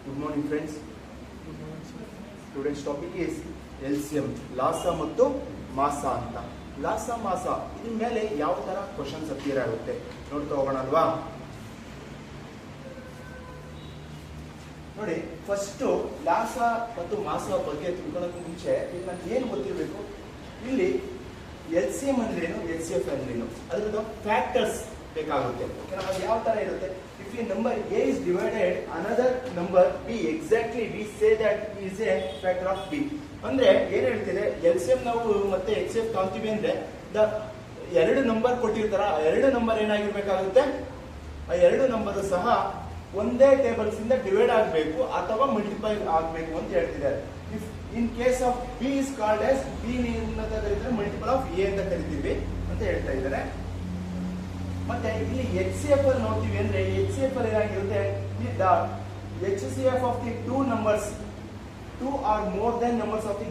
Good morning friends. Today's topic is LCM, ಲಾಸ ಮತ್ತು ಮಾಸ ಅಂತ. ಲಾಸ ಮಾಸ ಇದ್ರ ಮೇಲೆ ಯಾವ ತರ ಕ್ವಶನ್ಸ್ ಅಪಿಯರ್ ಆಗುತ್ತೆ ನೋಡ್ತಾ ಹೋಗೋಣ ಅಲ್ವಾ. ನೋಡಿ, ಫಸ್ಟ್ ಲಾಸ ಮತ್ತು ಮಾಸ ಬಗ್ಗೆ ತಿಳ್ಕೊಳ್ಳೋಕೆ ಮುಂಚೆ ಇಲ್ಲಿ ನಮ್ಗೆ ಏನು ಗೊತ್ತಿರಬೇಕು, ಇಲ್ಲಿ LCM ಅಂದ್ರೇನು, LCF ಅಂದ್ರೇನು, ಅದ್ರದ್ದು ಫ್ಯಾಕ್ಟರ್ಸ್ ಬೇಕಾಗುತ್ತೆ. ಅದು ಯಾವ ತರ ಇರುತ್ತೆ, if a number A is divided another number B, exactly we say that is a factor of B. ಅಂದ್ರೆ ಏನ್ ಹೇಳ್ತಿದೆ, LCM ನಾವು ಮತ್ತೆ HCF ತಗೊಂತೀವಿ ಅಂದ್ರೆ ಎರಡು ನಂಬರ್ ಕೊಟ್ಟಿರ್ತಾರ, ಎರಡು ನಂಬರ್ ಏನಾಗಿರ್ಬೇಕಾಗುತ್ತೆ, ಆ ಎರಡು ನಂಬರ್ ಸಹ ಒಂದೇ ಟೇಬಲ್ಸ್ ಇಂದ ಡಿವೈಡ್ ಆಗಬೇಕು ಅಥವಾ ಮಲ್ಟಿಪ್ಲೈ ಆಗಬೇಕು ಅಂತ ಹೇಳ್ತಿದ್ದಾರೆ. If in case of B is called as B ಅಂತ ಕರೀತಾರೆ, ಮಲ್ಟಿಪಲ್ ಆಫ್ A ಅಂತ ಕರಿತೀವಿ ಅಂತ ಹೇಳ್ತಾ ಇದ್ದಾರೆ. ಮತ್ತೆ ಇಲ್ಲಿ HCF ಅಲ್ಲಿ ನೋಡ್ತೀವಿ ಅಂದ್ರೆ HCF ಅಲ್ಲಿ ಏನಾಗಿರುತ್ತೆ, HCF of the two numbers, two or more than numbers of the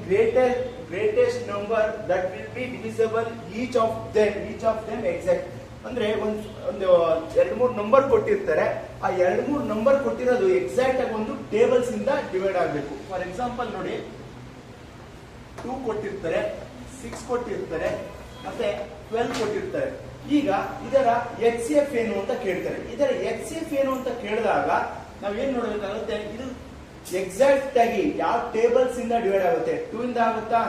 greatest number that will be divisible each of them exact. ಅಂದ್ರೆ ಒಂದು ಎರಡು ಮೂರು ನಂಬರ್ ಕೊಟ್ಟಿರ್ತಾರೆ, ಆ ಎರಡು ಮೂರು ನಂಬರ್ ಕೊಟ್ಟಿರೋದು ಎಕ್ಸಾಕ್ಟ್ ಆಗಿ ಒಂದು ಟೇಬಲ್ಸ್ ಇಂದ ಡಿವೈಡ್ ಆಗಬೇಕು. ಫಾರ್ ಎಕ್ಸಾಂಪಲ್ ನೋಡಿ, 2 ಕೊಟ್ಟಿರ್ತಾರೆ, 6 ಕೊಟ್ಟಿರ್ತಾರೆ, ಮತ್ತೆ 12 ಕೊಟ್ಟಿರ್ತಾರೆ. ಈಗ ಇದರ HCF ಏನು ಅಂತ ಕೇಳ್ತಾರೆ. ಇದರ HCF ಏನು ಅಂತ ಕೇಳಿದಾಗ ನಾವೇನ್ ನೋಡಬೇಕಾಗುತ್ತೆ, ಇದು ಎಕ್ಸಾಕ್ಟ್ ಆಗಿ ಯಾವ ಟೇಬಲ್ಸ್ ಇಂದ ಡಿವೈಡ್ ಆಗುತ್ತೆ. 2 ಇಂದ ಆಗುತ್ತಾ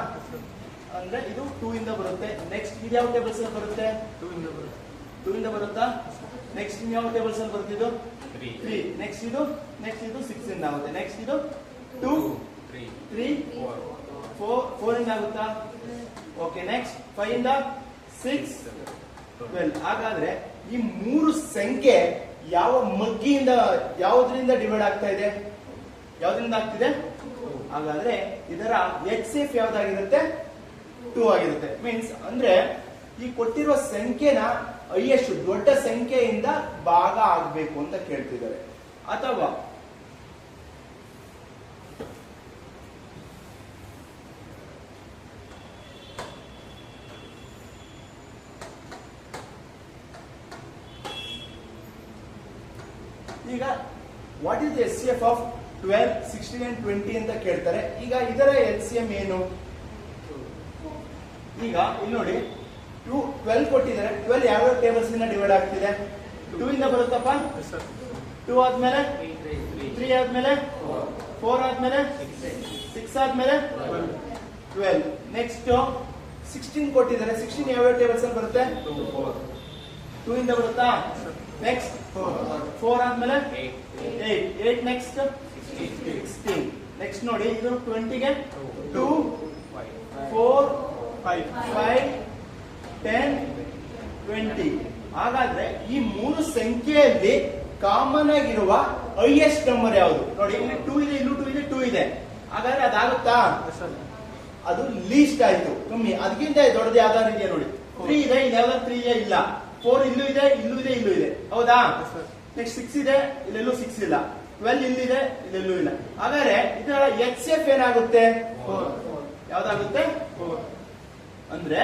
ಅಂದ್ರೆ ಇದು 2 ಇಂದ ಬರುತ್ತೆ. ನೆಕ್ಸ್ಟ್ ಇದು ಯಾವ ಟೇಬಲ್ಸ್ ಅಲ್ಲಿ ಬರುತ್ತೆ, 2 ಇಂದ ಬರುತ್ತಾ. ನೆಕ್ಸ್ಟ್ ಯಾವ ಟೇಬಲ್ಸ್ ಅಲ್ಲಿ ಬರುತ್ತೆ, ಇದು 3. ನೆಕ್ಸ್ಟ್ ಇದು 6 ಇಂದ ಆಗುತ್ತೆ. ನೆಕ್ಸ್ಟ್ ಇದು 2 3 4 ಇಂದ ಆಗುತ್ತಾ. ಓಕೆ, ನೆಕ್ಸ್ಟ್ 5 ಇಂದ 6 12. ಹಾಗಾದ್ರೆ ಈ ಮೂರು ಸಂಖ್ಯೆ ಯಾವ ಮಗ್ಗಿಯಿಂದ ಯಾವುದರಿಂದ ಡಿವೈಡ್ ಆಗ್ತಾ ಇದೆ, ಯಾವ್ದ್ರಿಂದ ಆಗ್ತಿದೆ. ಹಾಗಾದ್ರೆ ಇದರ HCF ಯಾವ್ದಾಗಿರುತ್ತೆ, 2 ಆಗಿರುತ್ತೆ. ಮೀನ್ಸ್ ಅಂದ್ರೆ ಈ ಕೊಟ್ಟಿರುವ ಸಂಖ್ಯೆನ ಹೈಯೆಸ್ಟ್ ದೊಡ್ಡ ಸಂಖ್ಯೆಯಿಂದ ಭಾಗ ಆಗ್ಬೇಕು ಅಂತ ಕೇಳ್ತಿದ್ದಾರೆ. ಅಥವಾ ಈಗ what is the HCF of 12, 16 and 20 ಅಂತ ಕೇಳ್ತಾರೆ. ಈಗ ಇದರ LCM ಏನು, ಈಗ ಇಲ್ಲಿ ನೋಡಿ 12 ಕೊಟ್ಟಿದ್ದಾರೆ. 12 ಯಾವ ಟೇಬಲ್ಸ್ ಇಂದ ಡಿವೈಡ್ ಆಗ್ತಿದೆ, 2 ಇಂದ ಬರುತ್ತಪ್ಪ. 2 ಆದ್ಮೇಲೆ 3 ಆದ್ಮೇಲೆ 4 ಆದ್ಮೇಲೆ 6 ಆದ್ಮೇಲೆ 12. ನೆಕ್ಸ್ಟ್ 16 ಕೊಟ್ಟಿದ್ದಾರೆ. 16 ಯಾವ ಟೇಬಲ್ಸ್ ಅಲ್ಲಿ ಬರುತ್ತೆ, 2 ಇಂದ ಬರುತ್ತಾ. ನೆಕ್ಸ್ಟ್ 4 ಆದ್ಮೇಲೆ 8 ನೆಕ್ಸ್ಟ್ 16. ನೆಕ್ಸ್ಟ್ ನೋಡಿ, ಇದು 20 ಗೆ 2 4 5 10 20. ಹಾಗಾದ್ರೆ ಈ ಮೂರು ಸಂಖ್ಯೆಯಲ್ಲಿ ಕಾಮನ್ ಆಗಿರುವ ಹೈಯೆಸ್ಟ್ ನಂಬರ್ ಯಾವುದು ನೋಡಿ. ಇಲ್ಲಿ 2 ಇದೆ, ಇಲ್ಲೂ 2 ಇದೆ, 2 ಇದೆ. ಹಾಗಾದ್ರೆ ಅದಾಗುತ್ತಾ, ಅದು ಲೀಸ್ಟ್ ಆಯ್ತು, ಕಮ್ಮಿ. ಅದಕ್ಕಿಂತ ದೊಡ್ಡದು ಯಾವ್ದಾದ್ರು ಇದೆಯಾ ನೋಡಿ. 3 ಇದೆ, ಇಲ್ಲಿ ಯಾವ್ದಾದ್ರು 3 ಇಲ್ಲ. 4 ಇಲ್ಲೂ ಇದೆ, ಇಲ್ಲೂ ಇದೆ, ಇಲ್ಲೂ ಇದೆ, ಹೌದಾ. ನೆಕ್ಸ್ಟ್ 6 ಇದೆ, ಇಲ್ಲೆಲ್ಲೂ 6 ಇಲ್ಲ. 12 ಇಲ್ಲಿದೆ, ಇಲ್ಲೆಲ್ಲೂ ಇಲ್ಲ. ಹಾಗಾದ್ರೆ ಇದರ HCF ಏನಾಗುತ್ತೆ, ಯಾವ್ದಾಗುತ್ತೆ. ಅಂದ್ರೆ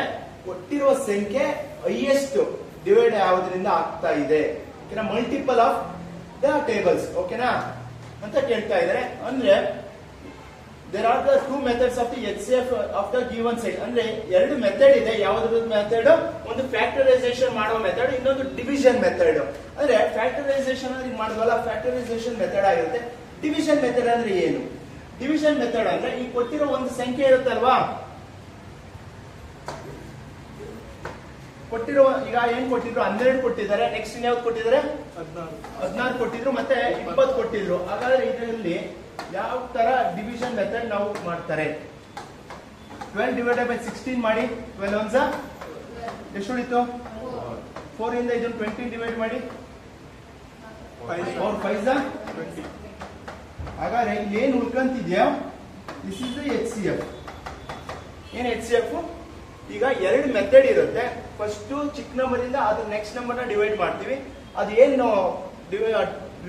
ಕೊಟ್ಟಿರುವ ಸಂಖ್ಯೆ ಹೈಯೆಸ್ಟ್ ಡಿವೈಡ್ ಯಾವುದರಿಂದ ಆಗ್ತಾ ಇದೆ, ಓಕೆನಾ, ಮಲ್ಟಿಪಲ್ ಆಫ್ ದ ಟೇಬಲ್ಸ್, ಓಕೆನಾ ಅಂತ ಕೇಳ್ತಾ ಇದ್ದಾರೆ. ಅಂದ್ರೆ there are the 2 methods of the HCF of the given set. ಅಂದ್ರೆ ಎರಡು ಮೆಥಡ್ ಇದೆ. ಯಾವ್ದು ಮೆಥಡ್, ಒಂದು ಫ್ಯಾಕ್ಟರೈಸೇಷನ್ ಮಾಡುವ ಮೆಥಡ್, ಇನ್ನೊಂದು ಡಿವಿಷನ್ ಮೆಥಡ್. ಅಂದ್ರೆ ಫ್ಯಾಕ್ಟರೈಸೇಷನ್ ಅಂದ್ರೆ ಮಾಡುವಲ್ಲ, ಫ್ಯಾಕ್ಟರೈಸೇಷನ್ ಮೆಥಡ್ ಆಗಿರುತ್ತೆ. ಡಿವಿಷನ್ ಮೆಥಡ್ ಅಂದ್ರೆ ಏನು, ಡಿವಿಷನ್ ಮೆಥಡ್ ಅಂದ್ರೆ ಈ ಕೊಟ್ಟಿರೋ ಒಂದು ಸಂಖ್ಯೆ ಇರುತ್ತಲ್ವಾ, ಕೊಟ್ಟಿರುವ ಈಗ ಏನ್ ಕೊಟ್ಟಿದ್ರು, 12 ಕೊಟ್ಟಿದ್ದಾರೆ. ನೆಕ್ಸ್ಟ್ ಯಾವ್ದು ಕೊಟ್ಟಿದ್ದಾರೆ, 16 ಕೊಟ್ಟಿದ್ರು, ಮತ್ತೆ 20 ಕೊಟ್ಟಿದ್ರು. ಹಾಗಾದ್ರೆ ಇದರಲ್ಲಿ ಯಾವ ತರ ಡಿವಿಷನ್ ಮೆಥಡ್ ನಾವು ಮಾಡ್ತಾರೆ. 12 ಡಿವೈಡೆಡ್ ಬೈ 16 ಮಾಡಿ. 12 ಒನ್ಸ್ ಎಷ್ಟು ಉಳಿತು, 4 ಇಂದ ಇದನ್ನು 20 ಡಿವೈಡ್ ಮಾಡಿ. 4 5 20. ಹಾಗಾದ್ರೆ ಇಲ್ಲಿ ಏನ್ ಉಳ್ಕಂತಿದ್ಯಾ, ದಿಸ್ ಇಸ್ ದ HCF. ಏನ್ HCF, ಈಗ ಎರಡು ಮೆಥಡ್ ಇರುತ್ತೆ. ಫಸ್ಟ್ ಚಿಕ್ಕ ನಂಬರ್ ಇಂದ ಅದ್ರ ನೆಕ್ಸ್ಟ್ ನಂಬರ್ ನ ಡಿವೈಡ್ ಮಾಡ್ತೀವಿ. ಅದು ಏನು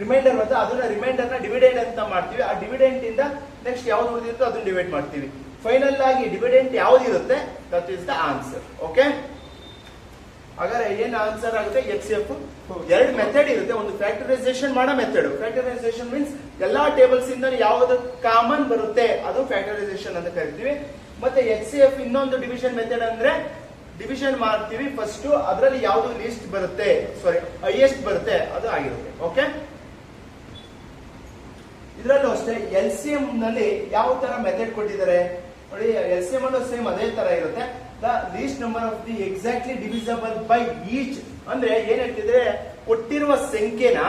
ರಿಮೈಂಡರ್ ಬರುತ್ತೆ, ಅದನ್ನ ರಿಮೈಂಡರ್ ನ ಡಿವಿಡೆಂಡ್ ಅಂತ ಮಾಡ್ತೀವಿ. ಆ ಡಿವಿಡೆಂಟ್ ಇಂದ ನೆಕ್ಸ್ಟ್ ಯಾವ್ದು ಉಳಿದಿರುತ್ತೋ ಅದನ್ನ ಡಿವೈಡ್ ಮಾಡ್ತೀವಿ. ಫೈನಲ್ ಆಗಿ ಡಿವಿಡೆಂಟ್ ಯಾವ್ದು ಇರುತ್ತೆ, that is the answer. Okay, ಹಾಗಾದ್ರೆ ಏನ್ ಆನ್ಸರ್ ಆಗುತ್ತೆ HCF. ಎರಡು ಮೆಥಡ್ ಇರುತ್ತೆ, ಒಂದು ಫ್ಯಾಕ್ಟರೈಸೇಷನ್ ಮಾಡೋ ಮೆಥಡ್. ಫ್ಯಾಕ್ಟರೈಸೇಷನ್ ಮೀನ್ಸ್ ಎಲ್ಲಾ ಟೇಬಲ್ಸ್ ಇಂದ ಯಾವ್ದು ಕಾಮನ್ ಬರುತ್ತೆ ಅದು ಫ್ಯಾಕ್ಟರೈಸೇಷನ್ ಅಂತ ಕರಿತೀವಿ. ಮತ್ತೆ HCF ಇನ್ನೊಂದು ಡಿವಿಷನ್ ಮೆಥಡ್ ಅಂದ್ರೆ ಡಿವಿಷನ್ ಮಾಡ್ತೀವಿ ಫಸ್ಟ್, ಅದರಲ್ಲಿ ಯಾವ್ದು ಲೀಸ್ಟ್ ಬರುತ್ತೆ ಹೈಯೆಸ್ಟ್ ಬರುತ್ತೆ ಅದು ಆಗಿರುತ್ತೆ. ಓಕೆ, ಇದರಲ್ಲೂ ಅಷ್ಟೇ LCM ನಲ್ಲಿ ಯಾವ ತರ ಮೆಥಡ್ ಕೊಟ್ಟಿದ್ದಾರೆ ನೋಡಿ. LCM ಅನ್ನು ಸೇಮ್ ಅದೇ ತರ ಇರುತ್ತೆ. The least number of the exactly divisible by each ಅಂದ್ರೆ ಏನ್ ಹೇಳ್ತಿದ್ರೆ ಕೊಟ್ಟಿರುವ ಸಂಖ್ಯೆನ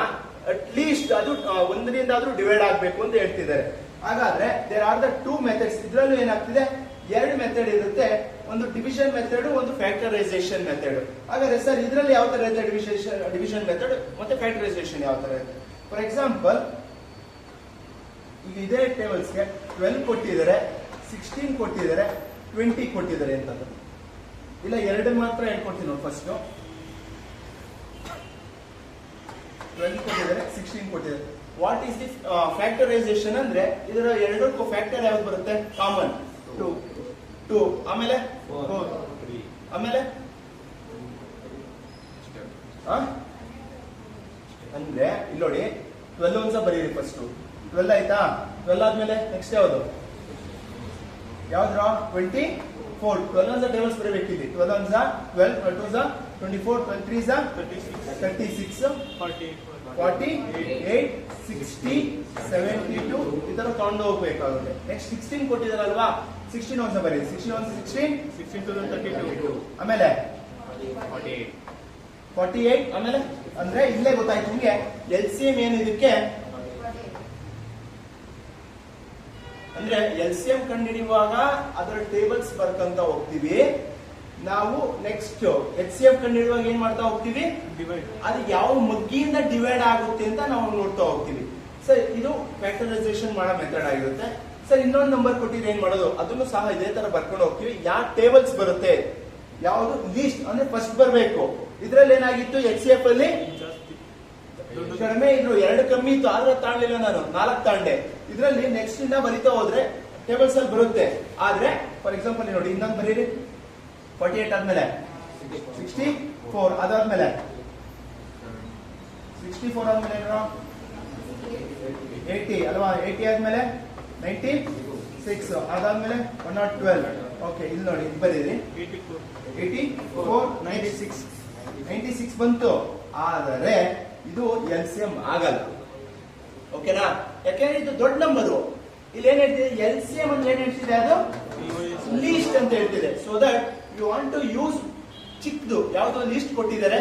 ಅಟ್ ಲೀಸ್ಟ್ ಅದು ಒಂದರಿಂದ ಆದ್ರೂ ಡಿವೈಡ್ ಆಗ್ಬೇಕು ಅಂತ ಹೇಳ್ತಿದ್ದಾರೆ. ಹಾಗಾದ್ರೆ there are the two methods. ಇದ್ರಲ್ಲೂ ಏನಾಗ್ತಿದೆ ಎರಡು ಮೆಥಡ್ ಇರುತ್ತೆ, ಒಂದು ಡಿವಿಷನ್ ಮೆಥಡ್, ಒಂದು ಫ್ಯಾಕ್ಟರೈಸೇಷನ್ ಮೆಥಡ್. ಹಾಗಾದ್ರೆ ಸರ್ ಇದರಲ್ಲಿ ಯಾವ ತರ ಇದೆ ಡಿವಿಷನ್ ಮೆಥಡ್ ಮತ್ತೆ ಫ್ಯಾಕ್ಟರೈಸೇಷನ್ ಯಾವ ತರ ಇದೆ? ಫಾರ್ ಎಕ್ಸಾಂಪಲ್ ಈಗ ಇದೇ ಟೇಬಲ್ಸ್ಗೆ 12 ಕೊಟ್ಟಿದ್ದಾರೆ, 16 ಕೊಟ್ಟಿದ್ದಾರೆ, 20 ಕೊಟ್ಟಿದ್ದಾರೆ ಅಂತ. ಇಲ್ಲ ಎರಡು ಮಾತ್ರ ಹೇಳ್ಕೊಡ್ತೀನಿ ನೋಡಿ. ಫಸ್ಟ್ 12 ಕೊಟ್ಟಿದ್ದಾರೆ, 16 ಕೊಟ್ಟಿದ್ದಾರೆ. ವಾಟ್ ಈಸ್ ದಿ ಫ್ಯಾಕ್ಟರೈಸೇಷನ್ ಅಂದ್ರೆ ಇದರ ಎರಡಕ್ಕೂ ಫ್ಯಾಕ್ಟರ್ ಯಾವ್ದು ಬರುತ್ತೆ? ಕಾಮನ್ 2, ಆಮೇಲೆ 4, ಆಮೇಲೆ ಅಂದ್ರೆ ಇಲ್ಲಿ ನೋಡಿ 12 ಒಂದ್ಸ ಬರೀರಿ ಫಸ್ಟ್. 12 ಆಯ್ತಾ? 12 ಆದ್ಮೇಲೆ ನೆಕ್ಸ್ಟ್ ಯಾವ್ದು? ಯಾವ್ದ್ರ? 24. 12 ಒಂದ್ಸ ಟೇಬಲ್ಸ್ ಬರೀಬೇಕಿಲ್ಲಿ. 12 ಒಂದ್ಸ 12, 12 ಟೂಸ 24, 12 ತ್ರೀಸ 36, 48, 60, 72 ಈ ತರ ತಗೊಂಡು ಹೋಗ್ಬೇಕಾಗುತ್ತೆ. ನೆಕ್ಸ್ಟ್ 16 ಕೊಟ್ಟಿದಾರಲ್ವಾ, 16 ಒಂದ್ಸ ಬರೀರಿ. 16 ಒಂದ್ಸ 16 to 32, ಆಮೇಲೆ 48, ಆಮೇಲೆ ಅಂದ್ರೆ ಇಲ್ಲೇ ಗೊತ್ತಾಯ್ತು ನಿಮ್ಗೆ LCM ಏನು ಇದಕ್ಕೆ ಅಂದ್ರೆ LCM ಕಂಡುಹಿಡಿಯುವಾಗ ಅದರ ಟೇಬಲ್ಸ್ ಬರ್ಕಂತ ಹೋಗ್ತೀವಿ ನಾವು. ನೆಕ್ಸ್ಟ್ HCF ಕಂಡುಹಿಡಿಯುವಾಗ ಏನ್ ಮಾಡ್ತಾ ಹೋಗ್ತೀವಿ, ಅದು ಯಾವ ಮಗ್ಗಿಯಿಂದ ಡಿವೈಡ್ ಆಗುತ್ತೆ ಅಂತ ನಾವು ನೋಡ್ತಾ ಹೋಗ್ತೀವಿ. ಸರ್ ಇದು ಫ್ಯಾಕ್ಟರೈಸೇಷನ್ ಮಾಡೋ ಮೆಥಡ್ ಆಗಿರುತ್ತೆ. ಸರ್ ಇನ್ನೊಂದು ನಂಬರ್ ಕೊಟ್ಟಿದ್ರೆ ಏನ್ ಮಾಡೋದು, ಅದನ್ನು ಸಹ ಇದೇ ತರ ಬರ್ಕೊಂಡು ಹೋಗ್ತೀವಿ. ಯಾವ ಟೇಬಲ್ಸ್ ಬರುತ್ತೆ, ಯಾವುದು ಲೀಸ್ಟ್ ಅಂದ್ರೆ ಫಸ್ಟ್ ಬರಬೇಕು. ಇದ್ರಲ್ಲಿ ಏನಾಗಿತ್ತು HCF ಅಲ್ಲಿ ಕಡಿಮೆ ಇದ್ರು, 2 ಕಮ್ಮಿ ಇತ್ತು, ಆದ್ರೆ ತಾಂಡ್ಲಿಲ್ಲ ನಾನು, 4 ತಾಂಡೆ. ಇದರಲ್ಲಿ ನೆಕ್ಸ್ಟ್ ಇಂದ ಬರಿತಾ ಹೋದ್ರೆ ಟೇಬಲ್ಸ್ ಅಲ್ಲಿ ಬರುತ್ತೆ. ಆದ್ರೆ ಫಾರ್ ಎಕ್ಸಾಂಪಲ್ ನೋಡಿ ಇನ್ನೊಂದು ಬರೀರಿ. 48 ಆದ್ಮೇಲೆ 64, ಅದಾದ್ಮೇಲೆ 64 ಆದ್ಮೇಲೆ 80 ಅಲ್ವಾ? 80 ಆದ್ಮೇಲೆ 96, ಅದಾದ್ಮೇಲೆ 112. ಓಕೆ, ಇಲ್ಲಿ ನೋಡಿ ಇದು ಬರೀರಿ. 84, 96 ಬಂತು. ಆದರೆ ಇದು LCM ಆಗಲ್ಲ. ಓಕೆನಾ? ಯಾಕೆಂದ್ರೆ ಇದು ದೊಡ್ಡ ನಂಬರು. ಇಲ್ಲಿ ಏನ್ ಹೇಳ್ತಿದೆ LCM ಅಂದ್ರೆ ಏನ್ ಹೇಳ್ತಿದೆ, ಅದು ಲೀಸ್ಟ್ ಅಂತ ಹೇಳ್ತಿದೆ. So that you want to use ಚಿಕ್ಕದು ಯಾವ್ದು ಲೀಸ್ಟ್ ಕೊಟ್ಟಿದ್ದಾರೆ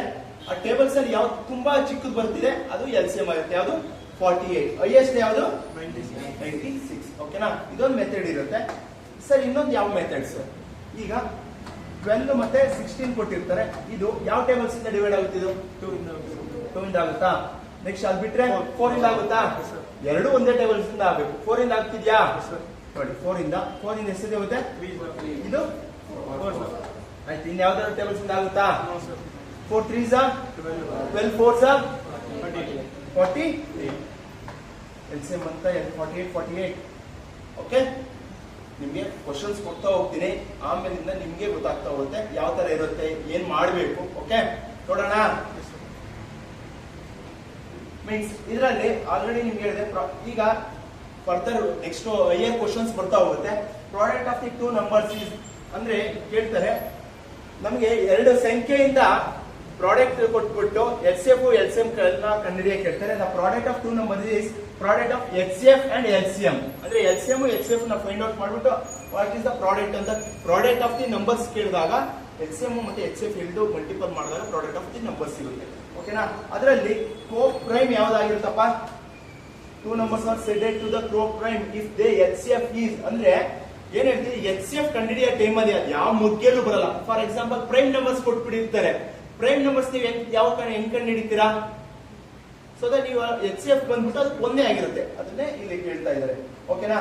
ಆ ಟೇಬಲ್ಸ್ ಅಲ್ಲಿ ಯಾವ್ದು ತುಂಬಾ ಚಿಕ್ಕದು ಬರ್ತಿದೆ ಅದು LCM ಆಗುತ್ತೆ. ಯಾವ್ದು? 48. ಹೈಯೆಸ್ಟ್ ಯಾವ್ದು? 96. ಓಕೆನಾ? ಇದೊಂದು ಮೆಥಡ್ ಇರುತ್ತೆ. ಸರ್ ಇನ್ನೊಂದು ಯಾವ ಮೆಥಡ್ಸ್? ಈಗ 12 ಮತ್ತೆ 16 ಕೊಟ್ಟಿರ್ತಾರೆ. ಇದು ಯಾವ ಟೇಬಲ್ಸ್ ಇಂದ ಡಿವೈಡ್ ಆಗುತ್ತೆ? ಇದು 2 ಇಂದ ಆಗುತ್ತಾ? ನೆಕ್ಸ್ಟ್ ಅದು ಬಿಟ್ರೆ 4 ಇಂದ ಆಗುತ್ತಾ? ಎರಡು ಒಂದೇ ಟೇಬಲ್ಸ್ ಇಂದ ಆಗಬೇಕು. 4 ಇಂದ ಆಗ್ತಿದ್ಯಾ? ನೋಡಿ 4 ಇಂದ ಎಷ್ಟೇ ಹೋಗುತ್ತೆ? ಇದು 4 ಆಯ್ತು. ಇನ್ ಯಾವ್ದಾದ್ರು ಟೇಬಲ್ಸ್ ಇಂದ ಆಗುತ್ತಾ? 4 3s 12, 4s 48. LCM ಅಂತ 48. ಓಕೆ, ನಿಮ್ಗೆ ಕ್ವಶನ್ಸ್ ಕೊಡ್ತಾ ಹೋಗ್ತೀನಿ, ಆಮೇಲಿಂದ ನಿಮ್ಗೆ ಗೊತ್ತಾಗ್ತಾ ಹೋಗುತ್ತೆ ಯಾವ ತರ ಇರುತ್ತೆ, ಏನ್ ಮಾಡ್ಬೇಕು. ಓಕೆ, ನೋಡೋಣ. ಮೀನ್ಸ್ ಇದರಲ್ಲಿ ಆಲ್ರೆಡಿ ನಿಮ್ಗೆ ಹೇಳಿದೆ. ಈಗ ಫರ್ದರ್ ನೆಕ್ಸ್ಟ್ ಹೈಯರ್ ಕ್ವಶನ್ಸ್ ಬರ್ತಾ ಹೋಗುತ್ತೆ. Product of the 2 numbers is ಅಂದ್ರೆ ಕೇಳ್ತಾರೆ ನಮ್ಗೆ 2 ಸಂಖ್ಯೆಯಿಂದ ಪ್ರಾಡಕ್ಟ್ ಕೊಟ್ಬಿಟ್ಟು HCF LCM ಕಂಡುಹಿಡಿಯಕ್ಕೆ ಹೇಳ್ತಾರೆ. The product of 2 numbers is product of HCF and LCM. ಅಂದ್ರೆ LCM HCF ನ ಫೈಂಡ್ ಔಟ್ ಮಾಡ್ಬಿಟ್ಟು ವಾಟ್ ಇಸ್ ದ ಪ್ರಾಡಕ್ಟ್ ಅಂತ. ಪ್ರಾಡಕ್ಟ್ ಆಫ್ ದಿ ನಂಬರ್ಸ್ ಕೇಳಿದಾಗ LCM ಮತ್ತೆ HCF ಎರಡು ಮಲ್ಟಿಪಲ್ ಮಾಡಿದಾಗ ಪ್ರಾಡಕ್ಟ್ ಆಫ್ ದಿ ನಂಬರ್ಸ್ ಸಿಗುತ್ತೆ. ಓಕೆನಾ? ಅದರಲ್ಲಿ ಕೋ ಪ್ರೈಮ್ ಯಾವ್ದಾಗಿರುತ್ತಪ್ಪ? 2 numbers are said to the coprime if they HCF is ಅಂದ್ರೆ ಏನ್ ಹೇಳ್ತೀವಿ, HCF ಕಂಡುಹಿಡಿಯೋ ಟೈಮ್ ಅಲ್ಲಿ ಯಾವ ಮುಗ್ಗೆಲ್ಲೂ ಬರಲ್ಲ. ಫಾರ್ ಎಕ್ಸಾಂಪಲ್ ಪ್ರೈಮ್ ನಂಬರ್ಸ್ ಕೊಟ್ಬಿಟ್ಟಿರ್ತಾರೆ. ಪ್ರೈಮ್ ನಂಬರ್ಸ್ ನೀವು ಯಾವ ಹೆಂಗ್ ಕಂಡು ಹಿಡಿತೀರಾ? ಸೊ ದಟ್ ನೀವು HCF ಬಂದ್ಬಿಟ್ಟು ಅದು ಒಂದೇ ಆಗಿರುತ್ತೆ. ಅದನ್ನೇ ಇಲ್ಲಿ ಹೇಳ್ತಾ ಇದ್ದಾರೆ. ಓಕೆನಾ?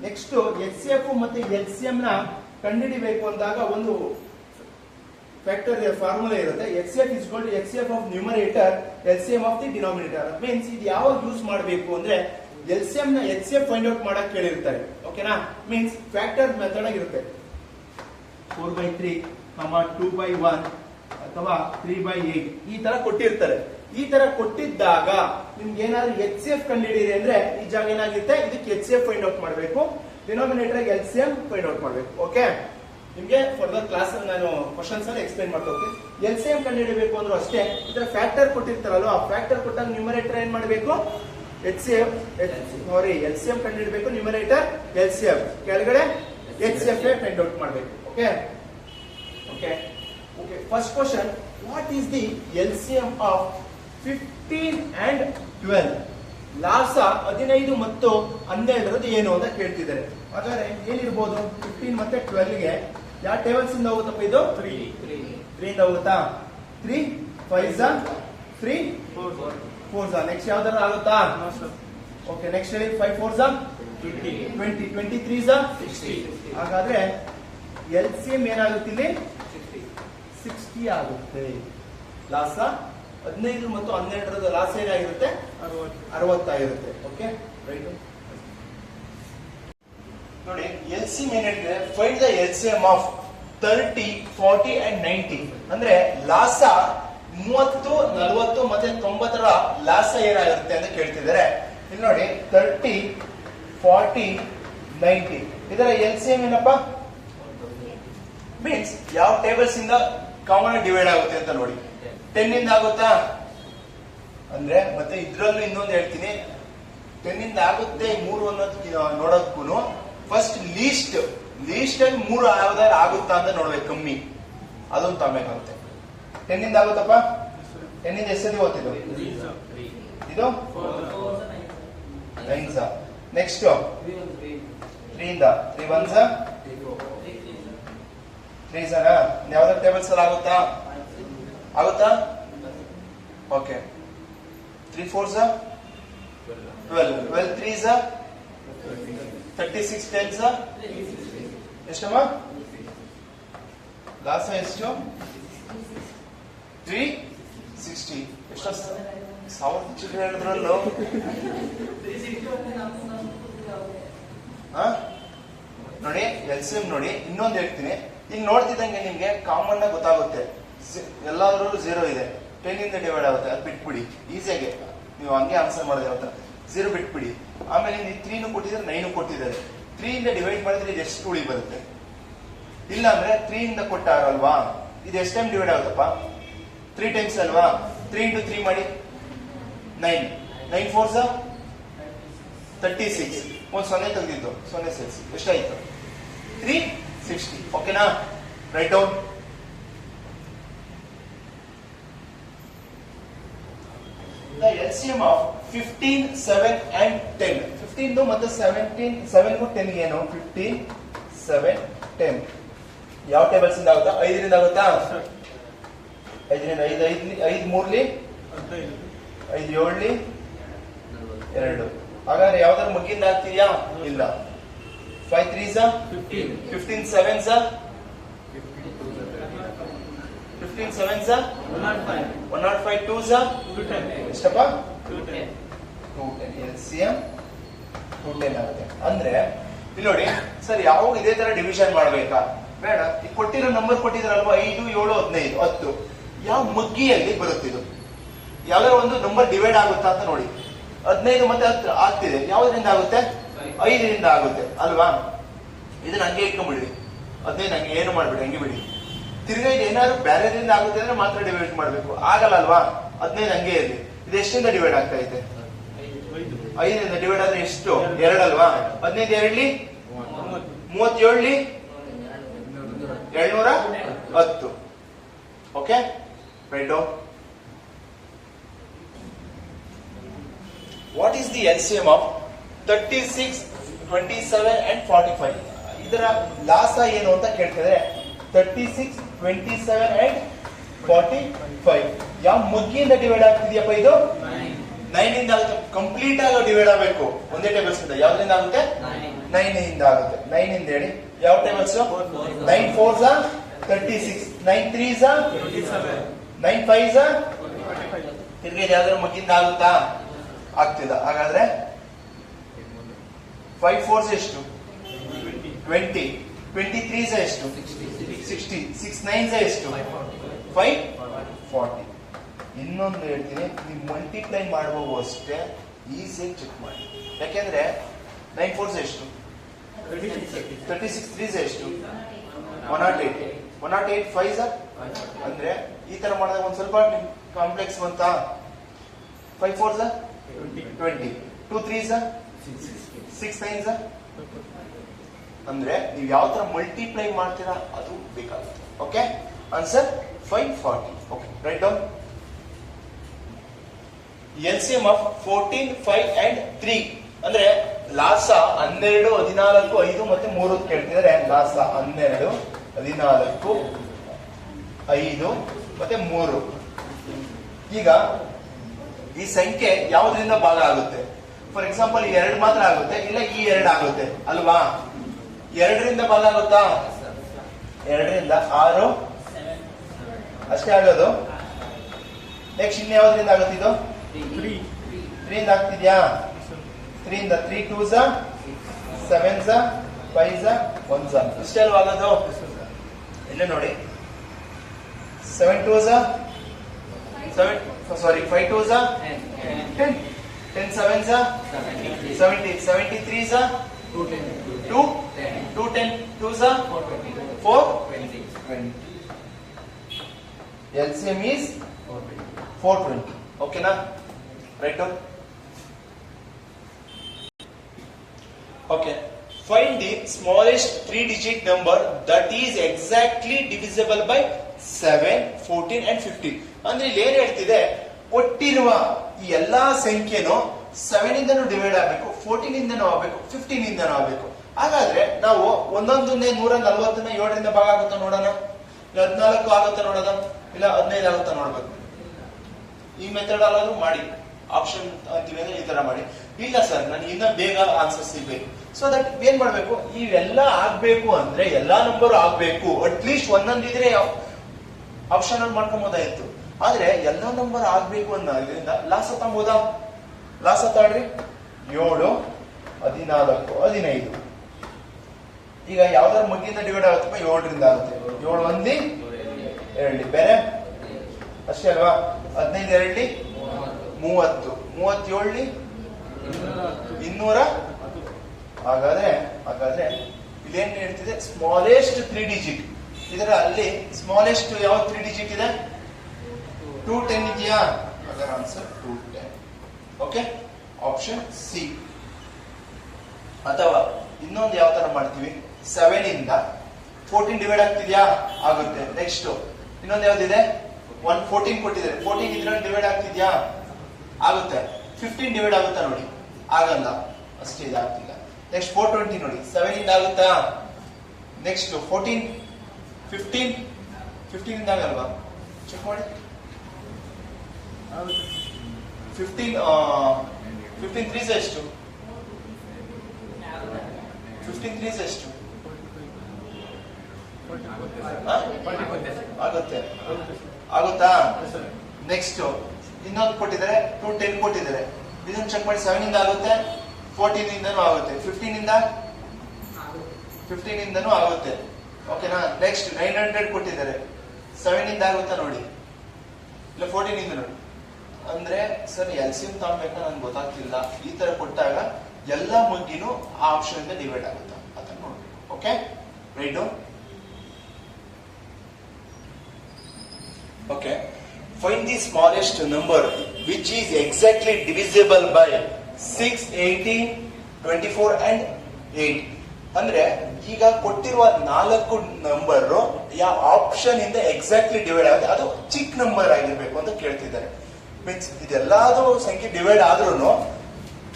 ನೆಕ್ಸ್ಟ್ HCF ಮತ್ತೆ LCM ನ ಕಂಡುಹಿಡಿಬೇಕು ಅಂದಾಗ ಒಂದು ಫ್ಯಾಕ್ಟರ್ ಫಾರ್ಮುಲಾ ಇರುತ್ತೆ. HCF is equal to HCF of numerator, LCM of the denominator. Means ಇದು ಯಾವಾಗ ಯೂಸ್ ಮಾಡಬೇಕು ಅಂದ್ರೆ LCM ನ HCF ಫೈಂಡ್ ಔಟ್ ಮಾಡಕ್ ಕೇಳಿರ್ತಾರೆ. ಓಕೆನಾ? ಮೀನ್ಸ್ ಫ್ಯಾಕ್ಟರ್ ಮೆಥಡ್ ಆಗಿರುತ್ತೆ. 4/3, 2/1 ಅಥವಾ 3/8 ಈ ತರ ಕೊಟ್ಟಿರ್ತಾರೆ. ಈ ತರ ಕೊಟ್ಟಿದ್ದಾಗ ನಿಮ್ಗೆ ಏನಾದ್ರು ಎಚ್ ಸಿ ಎಫ್ ಕಂಡುಹಿಡಿಯಿರಿ ಅಂದ್ರೆ ಈ ಜಾಗ ಏನಾಗುತ್ತೆ, ಇದಕ್ಕೆ H C F find out ಮಾಡಬೇಕು, denominator L C M find out ಮಾಡಬೇಕು. ಓಕೆ, ನಿಮ್ಗೆ ಫರ್ದರ್ ಕ್ಲಾಸ್ ನಾನು ಕ್ವಶನ್ಸ್ ಅಲ್ಲಿ ಎಕ್ಸ್ಪ್ಲೈನ್ ಮಾಡ್ತಾ ಹೋಗ್ತೀನಿ. ಎಲ್ ಸಿ ಎಂ ಕಂಡುಹಿಡಬೇಕು ಅಂದ್ರೂ ಅಷ್ಟೇ, ಇದರ ಫ್ಯಾಕ್ಟರ್ ಕೊಟ್ಟಿರ್ತಾರಲ್ವ, ಆ ಫ್ಯಾಕ್ಟರ್ ಕೊಟ್ಟಾಗ ನ್ಯೂಮರೇಟರ್ ಏನ್ ಮಾಡಬೇಕು, H C F sorry L C M ಕಂಡುಹಿಡಬೇಕು, ನ್ಯೂಮರೇಟರ್ ಎಲ್ ಸಿ ಎಫ್, ಕೆಳಗಡೆ H C F find out ಮಾಡಬೇಕು. Okay okay okay first question, what is the L C M of 15 and 12? ಲಾಸ 15 ಮತ್ತು 12 ಏನು ಅಂತ ಕೇಳ್ತಿದ್ದಾರೆ. ಹಾಗಾದ್ರೆ ಏನಿರ್ಬೋದು, 15 ಮತ್ತೆ 12 ಗೆ ಯಾವ ಟೇಬಲ್ಸ್ ಇಂದ ಹೋಗುತ್ತಪ್ಪ, ಇದು 3 ಇಂದ ಹೋಗುತ್ತಾ, 3 5 3 4 ನೆಕ್ಸ್ಟ್ ಯಾವ್ದಾರ ಆಗುತ್ತಾ, ಓಕೆ ನೆಕ್ಸ್ಟ್ ಹೇಳಿ, 5 4 20 23 60. ಹಾಗಾದ್ರೆ ಎಲ್ ಸಿ ಎಂ ಏನಾಗುತ್ತೆ ಇಲ್ಲಿ, 60 ಆಗುತ್ತೆ. ಲಾಸ 15 ಮತ್ತು 12 ಲಾಸ್ ಏನಾಗಿರುತ್ತೆ, 60 ಆಗಿರುತ್ತೆ. ಓಕೆ ರೈಟ್ ನೋಡಿ, ಎಲ್ ಸಿ ಎಂ ಏನ್ ಹೇಳ್ತಿದೆ, find the L C M of 30 40 and 90. ಅಂದ್ರೆ ಲಾಸ 30 40 ಮತ್ತೆ 90 ಲಾಸ ಏನಾಗಿರುತ್ತೆ ಅಂತ ಕೇಳ್ತಿದ್ದಾರೆ. ಇಲ್ಲಿ ನೋಡಿ 30 40 90 ಇದರ ಎಲ್ ಸಿ ಎಂ ಏನಪ್ಪ, ಮೀನ್ಸ್ ಯಾವ ಟೇಬಲ್ಸ್ ಇಂದ ಕಾಮನ್ ಡಿವೈಡ್ ಆಗುತ್ತೆ ಅಂತ ನೋಡಿ. 10 ಇಂದ ಆಗುತ್ತಾ ಅಂದ್ರೆ, ಮತ್ತೆ ಇದ್ರಲ್ಲೂ ಇನ್ನೊಂದು ಹೇಳ್ತೀನಿ, 10 ಇಂದ ಆಗುತ್ತೆ 3 ಅನ್ನೋದು ನೋಡೋದಕ್ಕೂ ಫಸ್ಟ್ ಲೀಸ್ಟ್ ಅಲ್ಲಿ 3 ಯಾವ್ದಾರು ಆಗುತ್ತಾ ಅಂತ ನೋಡ್ಬೇಕು, ಕಮ್ಮಿ ಅದೊಂದು ತಗೋಬೇಕಾಗುತ್ತೆ. 10 ಇಂದ ಆಗುತ್ತಪ್ಪ, 10 ಇಂದ ಎಷ್ಟು ಓದ್ತಿದ್ದು, ಇದು 9 ನೆಕ್ಸ್ಟ್ 3 ಇಂದ 3 1 3 ಸರ ಯಾವ್ದಾದ್ರು ಟೇಬಲ್ಸ್ ಅಲ್ಲಿ ಆಗುತ್ತಾ ಓಕೆ 3 4 12 12 3 36 10 ಎಷ್ಟಮ್ಮ, ಲಾಸ ಎಷ್ಟು 360. ಎಷ್ಟು 1000 ಚಿಲ್ಲರೆ ಹೇಳಿದ್ರಲ್ಲೋ, ನೋಡಿ ಎಲ್ ಸಿ ಎಂ ನೋಡಿ. ಇನ್ನೊಂದು ಹೇಳ್ತೀನಿ, ಈಗ ನೋಡ್ತಿದ್ದಂಗೆ ನಿಮ್ಗೆ ಕಾಮನ್ ಆಗಿ ಗೊತ್ತಾಗುತ್ತೆ, ಎಲ್ಲಾದ್ರಲ್ಲೂ 0 ಇದೆ, 10 ಇಂದ ಡಿವೈಡ್ ಆಗುತ್ತೆ, ಅದು ಬಿಟ್ಬಿಡಿ, ಈಸಿಯಾಗಿ ನೀವು ಹಂಗೆ ಆನ್ಸರ್ ಮಾಡಿದ್ರೆ ಅಂತ 0 ಬಿಟ್ಬಿಡಿ. ಆಮೇಲೆ 3 ಕೊಟ್ಟಿದ್ದಾರೆ 9 ಕೊಟ್ಟಿದ್ದಾರೆ, 3 ಇಂದ ಡಿವೈಡ್ ಮಾಡಿದ್ರೆ ಇದು ಎಷ್ಟು ಉಳಿ ಬರುತ್ತೆ, ಇಲ್ಲ ಅಂದ್ರೆ 3 ಇಂದ ಕೊಟ್ಟಾರಲ್ವಾ, ಇದು ಎಷ್ಟು ಟೈಮ್ ಡಿವೈಡ್ ಆಗುತ್ತಪ್ಪ, 3 ಟೈಮ್ಸ್ ಅಲ್ವಾ, 3 into 3 ಮಾಡಿ 9 9 4 36 ಒಂದು 0 ತೆಗೆದಿದ್ದು 0 ಸೇರಿಸಿ ಎಷ್ಟಾಯ್ತು, 360. ಓಕೆನಾ, write down. The LCM of 15 7 and 10. 15 ಮತ್ತೆ 17 7 10 ಏನು, 15 7 10 ಯಾವ ಟೇಬಲ್ಸ್ ಇಂದ ಆಗುತ್ತಾ, 5 ರಿಂದ ಆಗುತ್ತಾ, 5 ರಿಂದ 5 3 5 7 2. ಹಾಗಾದ್ರೆ ಯಾವ್ದಾದ್ರು ಮುಗಿಯಿಂದ ಆಗ್ತಿದ್ಯಾ, ಇಲ್ಲ. 5 3 15 7 15 7 105 2 ಎಷ್ಟಪ್ಪ, 210. LCM 210 ಆಗುತ್ತೆ. ಅಂದ್ರೆ ಇಲ್ಲಿ ನೋಡಿ ಸರ್, ಯಾವಾಗ ಇದೇ ತರ ಡಿವಿಷನ್ ಮಾಡ್ಬೇಕಾ, ಬೇಡ. ಈ ಕೊಟ್ಟಿರೋ ನಂಬರ್ ಕೊಟ್ಟಿದ್ರಲ್ವಾ, 5 7 15 10, ಯಾವ ಮಗ್ಗಿಯಲ್ಲಿ ಬರುತ್ತಿದ್ದು, ಯಾವ್ದಾರ ಒಂದು ನಂಬರ್ ಡಿವೈಡ್ ಆಗುತ್ತಾ ಅಂತ ನೋಡಿ. 15 ಮತ್ತೆ 10 ಆಗ್ತಿದೆ, ಯಾವ್ದ್ರಿಂದ ಆಗುತ್ತೆ, 5 ರಿಂದ ಆಗುತ್ತೆ ಅಲ್ವಾ. ಇದನ್ನ ಹಂಗೆ ಇಟ್ಕೊಂಡ್ಬಿಡಿ, 15 ಹಂಗೆ ಏನು ಮಾಡ್ಬಿಡಿ, ಹಂಗೆ ಬಿಡಿ. ತಿರ್ಗಾ ಇದು ಏನಾದ್ರು ಬೇರೆದಿಂದ ಆಗುತ್ತೆ ಅಂದ್ರೆ ಮಾತ್ರ ಡಿವೈಡ್ ಮಾಡ್ಬೇಕು, ಆಗಲ್ಲ ಅಲ್ವಾ. 15 ಹಂಗೆ ಇರಲಿ. ಇದು ಎಷ್ಟಿಂದ ಡಿವೈಡ್ ಆಗ್ತಾ ಇದೆ, 5 ರಿಂದ ಡಿವೈಡ್ ಆದ್ರೆ ಎಷ್ಟು, 2 ಅಲ್ವಾ. 15 2 37 710. Okay right. What is the LCM of 36 27 and 45? ಇದರ ಲಾಸ ಏನು ಅಂತ ಕೇಳ್ತಿದ್ರೆ 36 27 and 45 ಯಾವ ಮುಗ್ಗಿಯಿಂದ ಡಿವೈಡ್ ಆಗ್ತಿದ್ಯಪ್ಪ, ಇದು 9 ಇಂದ ಆಗುತ್ತೆ. ಕಂಪ್ಲೀಟ್ ಆಗಿ ಡಿವೈಡ್ ಆಗಬೇಕು ಒಂದೇ ಟೇಬಲ್ಸ್ ಇಂದ. ಯಾವ್ದ್ರಿಂದ ಆಗುತ್ತೆ, 9 ಇಂದ ಆಗುತ್ತೆ. 9 ಇಂದ ಹೇಳಿ ಯಾವ ಟೇಬಲ್ಸ್, 9 4 36 9 3 27 9 5 ತಿರ್ಗಿ ಯಾವ್ದಾದ್ರು ಮುಗ್ಗಿಂದ ಆಗುತ್ತಾ, ಆಗ್ತಿಲ್ಲ. ಹಾಗಾದ್ರೆ 5 4 ಎಷ್ಟು, 20 23 ಎಷ್ಟು, 60 6 9 ಎಷ್ಟು, 5 40. ಇನ್ನೊಂದು ಹೇಳ್ತೀನಿ, ನೀವು ಮಲ್ಟಿಪ್ಲೈ ಮಾಡುವಾಗ ಅಷ್ಟೇ ಈಸಿಯಾಗಿ ಚೆಕ್ ಮಾಡಿ. ಯಾಕೆಂದ್ರೆ 9 4 ಎಷ್ಟು, 36 3 ಎಷ್ಟು, 108 108 5 ಅಂದ್ರೆ ಈ ತರ ಮಾಡಿದಾಗ ಒಂದ್ ಸ್ವಲ್ಪ ಕಾಂಪ್ಲೆಕ್ಸ್ ಬಂತಾ. 5 4 20 2 3 6 9 ಅಂದ್ರೆ ನೀವು ಯಾವ ತರ ಮಲ್ಟಿಪ್ಲೈ ಮಾಡ್ತೀರಾ ಅದು ಬೇಕಾಗುತ್ತೆ. Okay, answer 540. Okay, write down. LCM of 14 5 and 3 ಅಂದ್ರೆ ಲಾಸ 12 14 5 ಮತ್ತೆ 3 ಕೇಳ್ತಿದ್ದಾರೆ. ಲಾಸ 12 14 5 ಮತ್ತೆ 3. ಈಗ ಈ ಸಂಖ್ಯೆ ಯಾವುದರಿಂದ ಭಾಗ ಆಗುತ್ತೆ? ಫಾರ್ ಎಕ್ಸಾಂಪಲ್ 2 ಮಾತ್ರ ಆಗುತ್ತೆ, ಇಲ್ಲ ಈ 2 ಆಗುತ್ತೆ ಅಲ್ವಾ? 2ರಿಂದ ಭಾಗ ಆಗುತ್ತಾ? 2ರಿಂದ 6 ಅಷ್ಟೇ ಆಗೋದು. ನೆಕ್ಸ್ಟ್ ಇನ್ನು ಯಾವ್ದ್ರಿಂದ ಆಗುತ್ತೆ? ಇದು 3 ಇಂದ ಆಗ್ತಿದ್ಯಾ? 3 ಇಂದ 3 2 7 5 1 ಇಷ್ಟೇ ಅಲ್ವಾ ಆಗೋದು? ಇಲ್ಲೇ ನೋಡಿ, 7 2 7 5 2 10 10 7 70 73 2 2 10 2 4 20. LCM is 420. Okay na? Right down. Okay. Find the smallest 3-digit number that is exactly divisible by 7, 14 and 15. ಅಂದ್ರೆ ಇಲ್ಲಿ ಏನ್ ಹೇಳ್ತಿದೆ, ಕೊಟ್ಟಿರುವ ಈ ಎಲ್ಲಾ ಸಂಖ್ಯೆನೂ 7 ಇಂದನೂ ಡಿವೈಡ್ ಆಗಬೇಕು, 14 ಇಂದನೂ ಆಗಬೇಕು, 15 ಇಂದನೂ ಆಗಬೇಕು. ಹಾಗಾದ್ರೆ ನಾವು ಒಂದೊಂದನ್ನೇ 140ನ್ನ 7ರಿಂದ ಭಾಗ ಆಗುತ್ತಾ ನೋಡೋಣ, ಇಲ್ಲ 14 ಆಗುತ್ತಾ ನೋಡೋಣ, ಇಲ್ಲ 15 ಆಗುತ್ತಾ ನೋಡ್ಬೇಕು. ಈ ಮೆಥಡ್ ಅಲ್ಲಾದ್ರೂ ಮಾಡಿ, ಆಪ್ಷನ್ ಅಂತೀವಿ ಅಂದ್ರೆ ಈ ತರ ಮಾಡಿ. ಇಲ್ಲ ಸರ್ ನನಗೆ ಇನ್ನ ಬೇಗ ಆನ್ಸರ್ ಸಿಗ್ಬೇಕು, ಸೊ ದಟ್ ಏನ್ ಮಾಡ್ಬೇಕು, ಇವೆಲ್ಲ ಆಗ್ಬೇಕು ಅಂದ್ರೆ ಎಲ್ಲಾ ನಂಬರ್ ಆಗ್ಬೇಕು, ಅಟ್ಲೀಸ್ಟ್ ಒಂದೊಂದಿದ್ರೆ ಆಪ್ಷನ್ ಅಲ್ಲಿ ಮಾಡ್ಕೊಂಬೋದಾಯ್ತು. ಆದ್ರೆ ಎಲ್ಲಾ ನಂಬರ್ ಆಗ್ಬೇಕು ಅನ್ನೋದ್ರಿಂದ ಲಾಸ ತಗೋಬೋದಾ? ಲಾಸ ತಾಳ್ರಿ, 7 14 15. ಈಗ ಯಾವ್ದಾರ ಮಗ್ಗಿಂದ ಡಿವೈಡ್ ಆಗುತ್ತಪ್ಪ? 7ರಿಂದ ಆಗುತ್ತೆ. 7 1 2 ಬೇರೆ ಅಷ್ಟೇ ಅಲ್ವಾ? 15 2 30 37 200. ಹಾಗಾದ್ರೆ ಇಲ್ಲೇನ್ ಹೇಳ್ತಿದೆ, ಸ್ಮಾಲೆಸ್ಟ್ 3 ಡಿಜಿಟ್. ಇದರ ಅಲ್ಲಿ ಸ್ಮಾಲೆಸ್ಟ್ ಯಾವ 3 ಡಿಜಿಟ್ ಇದೆ? 210 ಇದೆಯಾ? ಅದರ ಆನ್ಸರ್ 210. Okay, option C. ಅಥವಾ ಇನ್ನೊಂದು ಯಾವ ತರ ಮಾಡ್ತೀವಿ, 7 ಇಂದ 14 ಡಿವೈಡ್ ಆಗ್ತಿದ್ಯಾ? ಆಗುತ್ತೆ. ನೆಕ್ಸ್ಟ್ ಇನ್ನೊಂದು ಯಾವ್ದಿದೆ, 14 ಕೊಟ್ಟಿದ್ದಾರೆ, 14 ಇದ್ರಲ್ಲಿ ಡಿವೈಡ್ ಆಗ್ತಿದ್ಯಾ? ಆಗುತ್ತೆ. 15 ಡಿವೈಡ್ ಆಗುತ್ತಾ ನೋಡಿ? ಆಗಲ್ಲ, ಅಷ್ಟೇ, ಇದಾಗ್ತಿಲ್ಲ. ನೆಕ್ಸ್ಟ್ 420 ನೋಡಿ, 7 ಇಂದ ಆಗುತ್ತಾ? ನೆಕ್ಸ್ಟ್ 14 15 ಇಂದ ಆಗಲ್ವಾ? ಚೆಕ್ ಮಾಡಿ. 15 3 ಎಷ್ಟು? 15 3 ಎಷ್ಟು? ಆಗುತ್ತೆ, ಆಗುತ್ತಾ? ನೆಕ್ಸ್ಟ್ ಇನ್ನೊಂದು ಕೊಟ್ಟಿದ್ದಾರೆ, 210 ಕೊಟ್ಟಿದ್ದಾರೆ, ಇದನ್ನು ಚೆಕ್ ಮಾಡಿ. 7 ಇಂದ ಆಗುತ್ತೆ, 14 ಇಂದನೂ ಆಗುತ್ತೆ, 15 ಇಂದನೂ ಆಗುತ್ತೆ. ಓಕೆನಾ? ನೆಕ್ಸ್ಟ್ 900 ಕೊಟ್ಟಿದ್ದಾರೆ, 7 ಇಂದ ಆಗುತ್ತಾ ನೋಡಿ, ಇಲ್ಲ 14 ಇಂದ ನೋಡಿ. ಅಂದ್ರೆ ಸರ್ LCM ತಗೊಬೇಕಾ ನನ್ಗೆ ಗೊತ್ತಾಗ್ತಿಲ್ಲ. ಈ ತರ ಕೊಟ್ಟಾಗ ಎಲ್ಲ ಮುಗ್ಗಿನೂ ಆ ಆಪ್ಷನ್ ಇಂದ ಡಿವೈಡ್ ಆಗುತ್ತಾ ಅದನ್ನ ನೋಡ್ಬೇಕು. Okay, right. Okay, find the smallest number which is exactly divisible by 6, 18, 24 and 8. ಅಂದ್ರೆ ಈಗ ಕೊಟ್ಟಿರುವ 4 ನಂಬರ್ ಯಾವ ಆಪ್ಷನ್ ಇಂದ ಎಕ್ಸಾಕ್ಟ್ಲಿ ಡಿವೈಡ್ ಆಗುತ್ತೆ, ಅದು ಚಿಕ್ಕ ನಂಬರ್ ಆಗಿರ್ಬೇಕು ಅಂತ ಕೇಳ್ತಿದ್ದಾರೆ. ಮೀನ್ಸ್ ಇದೆಲ್ಲಾದ್ರೂ ಸಂಖ್ಯೆ ಡಿವೈಡ್ ಆದ್ರೂ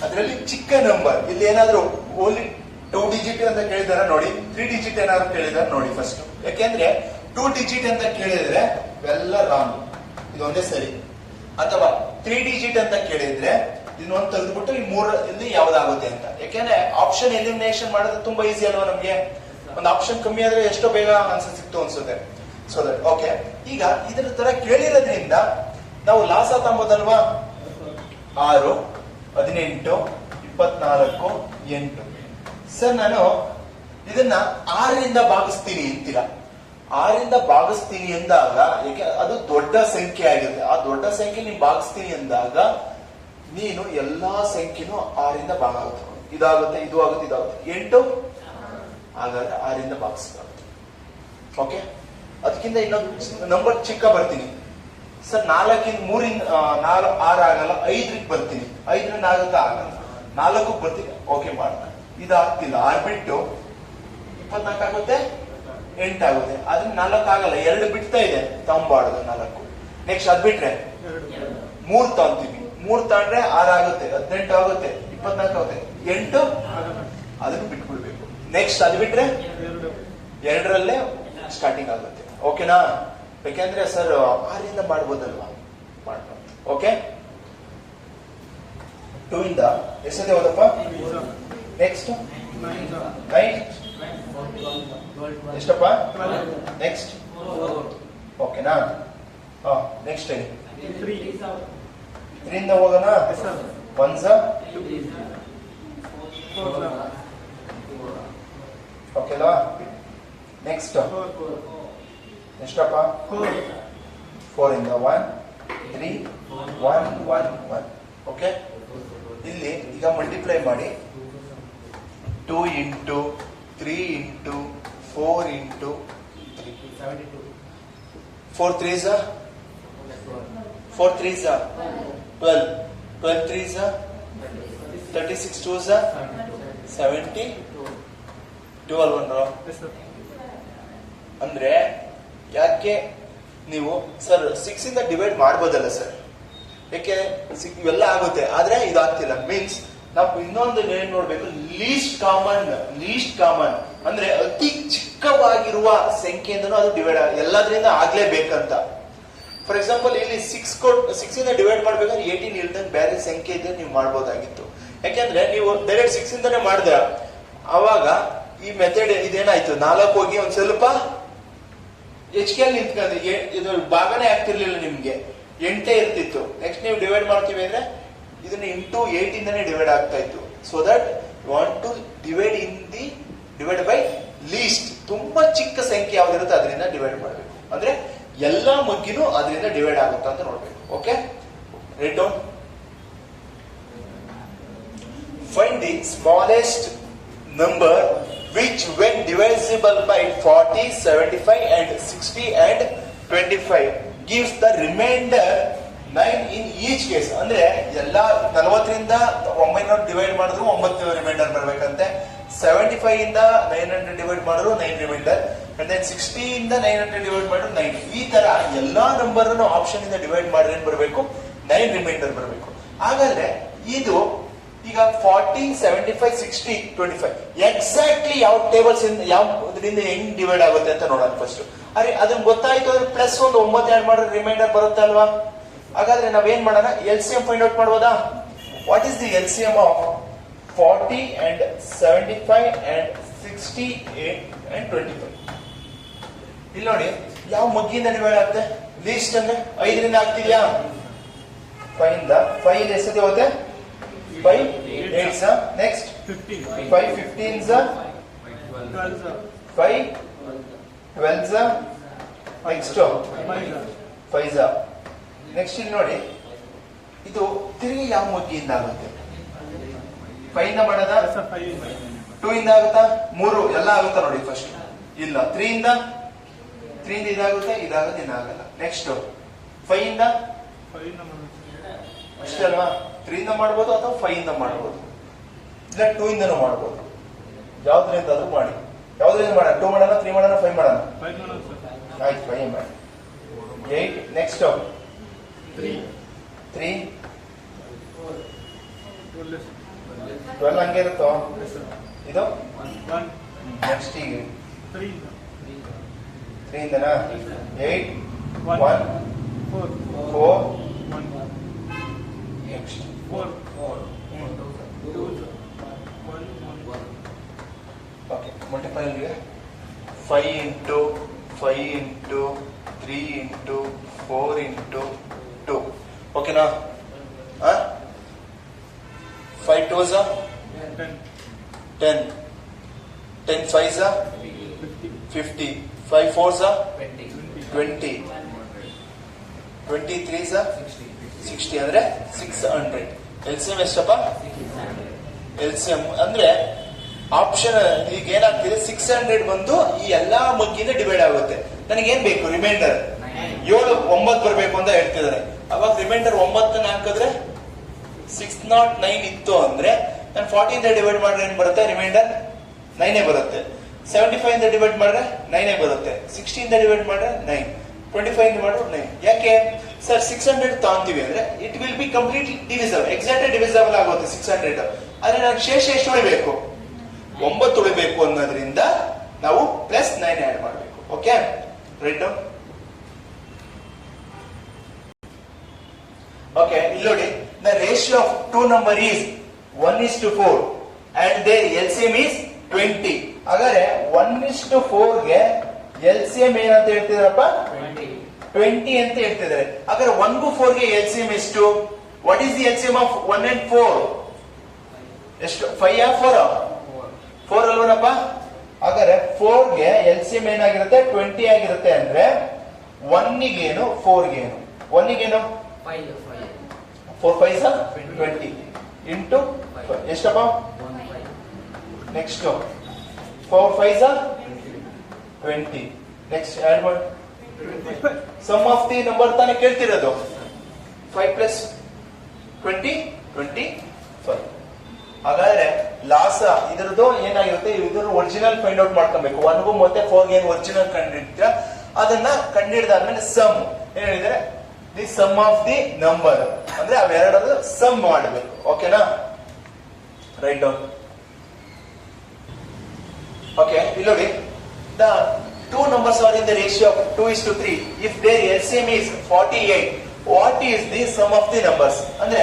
ಅದರಲ್ಲಿ ಚಿಕ್ಕ ನಂಬರ್. ಇಲ್ಲಿ ಏನಾದ್ರು ಓನ್ಲಿ 2 ಡಿಜಿಟ್ ಅಂತ ಕೇಳಿದಾರೆ ನೋಡಿ, 3 ಡಿಜಿಟ್ ಏನಾದ್ರು ಕೇಳಿದಾರೆ ನೋಡಿ ಫಸ್ಟ್. ಯಾಕೆಂದ್ರೆ 2 ಡಿಜಿಟ್ ಅಂತ ಕೇಳಿದ್ರೆ ಇವೆಲ್ಲ ರಾಂಗ್, ಇದೊಂದೇ ಸರಿ. ಅಥವಾ 3 ಡಿಜಿಟ್ ಅಂತ ಕೇಳಿದ್ರೆ ಇನ್ನೊಂದು ತೆಗೆದ್ಬಿಟ್ಟು ಈ 3 ಇಲ್ಲಿ ಯಾವ್ದಾಗುತ್ತೆ ಅಂತ. ಯಾಕೆಂದ್ರೆ ಆಪ್ಷನ್ ಎಲಿಮಿನೇಷನ್ ಮಾಡೋದು ತುಂಬಾ ಈಸಿ ಅಲ್ವಾ ನಮ್ಗೆ. ಒಂದು ಆಪ್ಷನ್ ಕಮ್ಮಿ ಆದ್ರೆ ಎಷ್ಟೋ ಬೇಗ ಆನ್ಸರ್ ಸಿಕ್ತು ಅನ್ಸುತ್ತೆ. ಸೊ ದಟ್ ಓಕೆ, ಈಗ ಇದ್ರ ತರ ಕೇಳಿರೋದ್ರಿಂದ ನಾವು ಲಾಸ ತಗೋದಲ್ವಾ? 6 18 24 8. ಸರ್ ನಾನು ಇದನ್ನ 6ರಿಂದ ಭಾಗಿಸ್ತೀನಿ ಅಂತೀರಾ? 6ರಿಂದ ಭಾಗಿಸ್ತೀನಿ ಎಂದಾಗ, ಏಕೆ ಅದು ದೊಡ್ಡ ಸಂಖ್ಯೆ ಆಗುತ್ತೆ, ಆ ದೊಡ್ಡ ಸಂಖ್ಯೆ ನೀನು ಭಾಗಿಸ್ತೀನಿ ಎಂದಾಗ ನೀನು ಎಲ್ಲಾ ಸಂಖ್ಯೆನೂ 6ರಿಂದ ಭಾಗ ಆಗುತ್ತೆ. ಇದಾಗುತ್ತೆ, ಇದು ಆಗುತ್ತೆ, ಇದಾಗುತ್ತೆ. 8 ಹಾಗಾದ್ರೆ 6ರಿಂದ ಭಾಗಿಸ್ಬೇಕಾಗುತ್ತೆ. ಓಕೆ, ಅದಕ್ಕಿಂತ ಇನ್ನೊಂದು ನಂಬರ್ ಚಿಕ್ಕ ಬರ್ತೀನಿ ಸರ್. 4ರಿಂದ 3ರಿಂದ 6 ಆಗಲ್ಲ, 5ರಿಗೆ ಬರ್ತೀನಿ. 5ರಿಂದ ಆಗುತ್ತೆ, ಆಗಲ್ಲ. 4ಕ್ಕೆ ಬರ್ತೀನಿ, ಓಕೆ ಮಾಡ್ತಾನೆ. ಇದಾಗ್ತಿಲ್ಲ, 6 ಬಿಟ್ಟು 24 ಆಗುತ್ತೆ, 8 ಆಗುತ್ತೆ. ಆದ್ರೆ 4 ಆಗಲ್ಲ, 2 ಬಿಡ್ತಾ ಇದೆ, ತಗೊಂಬಾರ್ದು 4. ನೆಕ್ಸ್ಟ್ ಅದ್ ಬಿಟ್ರೆ 3 ತಗೊಂತೀವಿ. 3 ತಗೊಂಡ್ರೆ 6 ಆಗುತ್ತೆ, 18 ಆಗುತ್ತೆ, 24 ಆಗುತ್ತೆ, 8 ಅದನ್ನು ಬಿಟ್ಬಿಡ್ಬೇಕು. ನೆಕ್ಸ್ಟ್ ಅದ್ ಬಿಟ್ರೆ 2ರಲ್ಲೇ ಸ್ಟಾರ್ಟಿಂಗ್ ಆಗುತ್ತೆ. ಓಕೆನಾ? ಯಾಕೆಂದ್ರೆ ಸರ್ 6ರಿಂದ ಮಾಡ್ಬೋದಲ್ವಾ, ಮಾಡ್ಬೋದು. ಓಕೆ, 2 ಇಂದ ಎಷ್ಟೇ ಹೋದಪ್ಪ? ನೆಕ್ಸ್ಟ್ 9 ಎಷ್ಟಪ್ಪ? ನೆಕ್ಸ್ಟ್ ಓಕೆನಾ? ನೆಕ್ಸ್ಟ್ 3ರಿಂದ ಹೋಗೋಣ. 1 ಓಕೆನಾ? ನೆಕ್ಸ್ಟ್ ಎಷ್ಟಪ್ಪ? 4ರಿಂದ 1 3 1 1 1. ಓಕೆ, ಇಲ್ಲಿ ಈಗ ಮಲ್ಟಿಪ್ಲೈ ಮಾಡಿ. 2 into 3 into 4 into 3 4 3s 4 3s 12 12 3s 36 2s 70 12 1 ಅಂದ್ರೆ ಯಾಕೆ ನೀವು ಸರ್ 6 ಇಂದ ಡಿವೈಡ್ ಮಾಡ್ಬೋದಲ್ಲ ಸರ್? ಯಾಕೆ ಇವೆಲ್ಲ ಆಗುತ್ತೆ, ಆದ್ರೆ ಇದಾಗ್ತಿಲ್ಲ. ಮೀನ್ಸ್ ನಾವು ಇನ್ನೊಂದು ಏನ್ ನೋಡ್ಬೇಕು, ಲೀಸ್ಟ್ ಕಾಮನ್ ಅಂದ್ರೆ ಅತಿ ಚಿಕ್ಕವಾಗಿರುವ ಸಂಖ್ಯೆಯಿಂದನೂ ಅದು ಡಿವೈಡ್ ಎಲ್ಲದರಿಂದ ಆಗ್ಲೇಬೇಕಂತ. ಫಾರ್ ಎಕ್ಸಾಂಪಲ್ ಇಲ್ಲಿ 6 ಇಂದ ಡಿವೈಡ್ ಮಾಡ್ಬೇಕಾದ್ರೆ 18 ಇಲ್ದಂಗೆ ಬೇರೆ ಸಂಖ್ಯೆ ಇದ್ರೆ ನೀವು ಮಾಡ್ಬೋದಾಗಿತ್ತು. ಯಾಕೆಂದ್ರೆ ನೀವು ಡೈರೆಕ್ಟ್ 6 ಇಂದಾನೆ ಮಾಡಿದ್ರೆ ಅವಾಗ ಈ ಮೆಥಡ್ ಇದೇನಾಯ್ತು, 4 ಹೋಗಿ ಒಂದ್ ಸ್ವಲ್ಪ ಹೆಚ್ಚಿಗೆ ನಿಂತ್ಕೊಂಡ್ರೆ ಇದು ಭಾಗನೇ ಆಗ್ತಿರ್ಲಿಲ್ಲ, ನಿಮ್ಗೆ 8 ಇರ್ತಿತ್ತು. ನೆಕ್ಸ್ಟ್ ನೀವು ಡಿವೈಡ್ ಮಾಡ್ತೀವಿ ಅಂದ್ರೆ ಇದನ್ನ ಇಂಟು 8 ಇಂದಾನೆ ಡಿವೈಡ್ ಆಗ್ತಾ ಇತ್ತು. So that you want to divide by least. ತುಂಬಾ ಚಿಕ್ಕ ಸಂಖ್ಯೆ ಯಾವ್ದಿರುತ್ತೆ ಅದರಿಂದ ಡಿವೈಡ್ ಮಾಡಬೇಕು. ಅಂದ್ರೆ ಎಲ್ಲಾ ಮಗ್ಗಿನೂ ಅದರಿಂದ ಡಿವೈಡ್ ಆಗುತ್ತಾ ಅಂತ ನೋಡ್ಬೇಕು. Okay, write down. Find the smallest number which when divisible by 40, 75 and 60 and 25 gives the remainder 9 in each case. ಅಂದ್ರೆ ಎಲ್ಲಾ 40ರಿಂದ 900 ಡಿವೈಡ್ ಮಾಡಿದ್ರು 9 ರಿಮೈಂಡರ್ ಬರ್ಬೇಕಂತೆ. 75 ಇಂದ 900 ಡಿವೈಡ್ ಮಾಡಿದ್ರು 9 ರಿಮೈಂಡರ್. ಅಂಡ್ ದೆನ್ 60 ಇಂದ 900 ಡಿವೈಡ್ ಮಾಡಿದ್ರು 9. ಈ ತರ ಎಲ್ಲಾ ನಂಬರ್ ಅನ್ನು ಆಪ್ಷನ್ ಇಂದ ಡಿವೈಡ್ ಮಾಡಿದ್ರೆ ಏನ್ ಬರಬೇಕು? 9 ರಿಮೈಂಡರ್ ಬರಬೇಕು. ಹಾಗಾದ್ರೆ ಇದು ಈಗ 40, 75, 60, 25 ಎಕ್ಸಾಕ್ಟ್ಲಿ ಯಾವ ಟೇಬಲ್ಸ್ ಯಾವ್ದ್ರಿಂದ ಹೆಂಗ್ ಡಿವೈಡ್ ಆಗುತ್ತೆ ಅಂತ ನೋಡೋಣ ಫಸ್ಟ್. ಅರೆ ಅದನ್ನ ಗೊತ್ತಾಯ್ತು ಅಂದ್ರೆ ಪ್ಲಸ್ ಒಂದು 9 ಆಡ್ ಮಾಡಿದ್ರೆ ರಿಮೈಂಡರ್ ಬರುತ್ತೆ ಅಲ್ವಾ? ಹಾಗಾದ್ರೆ ನಾವೇನ್ ಮಾಡೋಣ, LCM ಫೈಂಡ್ ಔಟ್ ಮಾಡ್ಬೋದಾ? What is the LCM of 40 and 75 and 68 and 25? ಇಲ್ಲಿ ನೋಡಿ, ಯಾವ ಮಗ್ಗಿಂದ ಡಿವೈಡ್ ಆಗುತ್ತೆ? ಲೀಸ್ಟ್ ಅಂದ್ರೆ 5ರಿಂದ ಆಗ್ತಿದ್ಯಾ? 5 ಇಂದ 5 ಎಷ್ಟೇ ಹೋಗುತ್ತೆ? 5 8s. Next 5 15s, 5 12s. Next 5s. Next ಇಲ್ಲಿ ನೋಡಿ, ಇದು ತಿರುಗಿ ಯಾವ ಮಗ್ಗಿಯಿಂದ ಆಗುತ್ತೆ? 5 ಇಂದ ಮಾಡೋದಾ? 2 ಇಂದ ಆಗುತ್ತಾ? 3 ಎಲ್ಲ ಆಗುತ್ತಾ ನೋಡಿ ಫಸ್ಟ್? ಇಲ್ಲ. 3 ಇಂದ ಇದಾಗುತ್ತೆ, ಇದಾಗುತ್ತೆ, ಇದಾಗಲ್ಲ. ನೆಕ್ಸ್ಟ್ 5 ಇಂದ ಅಷ್ಟೇ ಅಲ್ವಾ? 3 ಇಂದ ಮಾಡ್ಬೋದು ಅಥವಾ 5 ಇಂದ ಮಾಡ್ಬೋದು, ಇಲ್ಲ 2 ಇಂದನೂ ಮಾಡ್ಬೋದು. ಯಾವ್ದ್ರಿಂದ ಅದು ಮಾಡಿ. ಯಾವ್ದ್ರಿಂದ ಮಾಡೋಣ? 2 ಮಾಡೋಣ, 3 ಮಾಡೋಣ, 5 ಮಾಡೋಣ? ಆಯ್ತು, 5 ಮಾಡಿ. 8. ನೆಕ್ಸ್ಟ್ 3 12 ಹಂಗೆ ಇರುತ್ತೋ ಇದು? ನೆಕ್ಸ್ಟ್ ಈಗ 3 ಇಂದನಾ? 8 1 4 next 4 okay. Multiply 5 into 5 into 3 into 4 into 2. ಓಕೆನಾ? 5 2s 10 10 5s 50 5 4s 20. 20, 23s 60 ಅಂದ್ರೆ 600. LCM ಎಷ್ಟಪ್ಪ? LCM ಅಂದ್ರೆ ಆಪ್ಷನ್ ಈಗ ಏನಾಗ್ತಿದೆ 600 ಬಂದು ಈ ಎಲ್ಲಾ ಮಗ್ಗಿಂದ ಡಿವೈಡ್ ಆಗುತ್ತೆ. ನನಗೇನ್ ಬೇಕು? ರಿಮೈಂಡರ್ 7 9 ಬರಬೇಕು ಅಂತ ಹೇಳ್ತಿದ್ದಾರೆ. ಅವಾಗ ರಿಮೈಂಡರ್ 9 ಹಾಕಿದ್ರೆ 609 ಇತ್ತು ಅಂದ್ರೆ ನಾನು 40 ಇಂದ ಡಿವೈಡ್ ಮಾಡಿದ್ರೆ ಏನ್ ಬರುತ್ತೆ? ರಿಮೈಂಡರ್ 9 ಬರುತ್ತೆ. 75 ಇಂದ ಡಿವೈಡ್ ಮಾಡಿದ್ರೆ 9 ಬರುತ್ತೆ. 60 ಇಂದ ಡಿವೈಡ್ ಮಾಡಿದ್ರೆ 9, 25 ಇಂದ ಮಾಡಿದ್ರೆ 9. ಯಾಕೆ ಸರ್ 600 ತಗೊಂತೀವಿ ಅಂದ್ರೆ it will be completely divisible, exact divisible ಆಗುತ್ತೆ 600. ಆದ್ರೆ ನಾನು ಶೇಷ ಎಷ್ಟು ಉಳಿಬೇಕು? 9 ಉಳಿಬೇಕು ಅನ್ನೋದ್ರಿಂದ ನಾವು +9 ಆಡ್ ಮಾಡಬೇಕು. Okay, right. ಓಕೆ, ಇಲ್ಲಿ ನೋಡಿ, the ratio of two number is 1:4 and there LCM is 20. ಹಾಗಾದ್ರೆ 1:4 ಗೆ LCM ಏನಂತ ಹೇಳ್ತಿದಾರಪ್ಪ? 20 ಅಂತ ಹೇಳ್ತಿದ್ದಾರೆ. ಹಾಗಾದ್ರೆ 1 ಗೂ 4 ಗೆ LCM ಎಷ್ಟು? What is the LCM of 1 and 4? ಎಷ್ಟು? 5 4 4 ಅಲ್ವನಪ್ಪ? ಹಾಗಾದ್ರೆ 4 ಗೆ LCM ಏನಾಗಿರುತ್ತೆ? 20 ಆಗಿರುತ್ತೆ. ಅಂದ್ರೆ 1 ಗೇನು 4 ಗೇನು? 1 ಗೇನು 4 5s 20 ಇಂಟು ಎಷ್ಟಪ್ಪ? Next 4 5s 20. ನೆಕ್ಸ್ಟ್ ಆಡ್ ಮಾಡಿ. ಸಮ್ ಆಫ್ ದಿ ನಂಬರ್ ತಾನೇ ಕೇಳ್ತಿರೋದು. 5 + 20 25. ಹಾಗಾದ್ರೆ ಲಾಸ ಇದ್ರದ್ದು ಏನಾಗಿರುತ್ತೆ? ಇದ್ರ ಒರಿಜಿನಲ್ ಫೈಂಡ್ ಔಟ್ ಮಾಡ್ಕೊಬೇಕು. 1 ಗೂ ಮತ್ತೆ 4 ಗೆ ಒರಿಜಿನಲ್ ಕಂಡಿಡ್ತೀರ, ಅದನ್ನ ಕಂಡಿಡಿದಾದ್ಮೇಲೆ ಸಮ್ ಏನ್ ಹೇಳಿದ್ರೆ the sum of the number ಅಂದ್ರೆ ಅವೆರಡರ ಸಮ್ ಮಾಡಬೇಕು. ಓಕೆನಾ? Right down. ಓಕೆ, ಇಲ್ಲಿ ನೋಡಿ, the two numbers are in the ratio of 2:3. If their LCM is 48, what is the sum of the numbers? ಅಂದ್ರೆ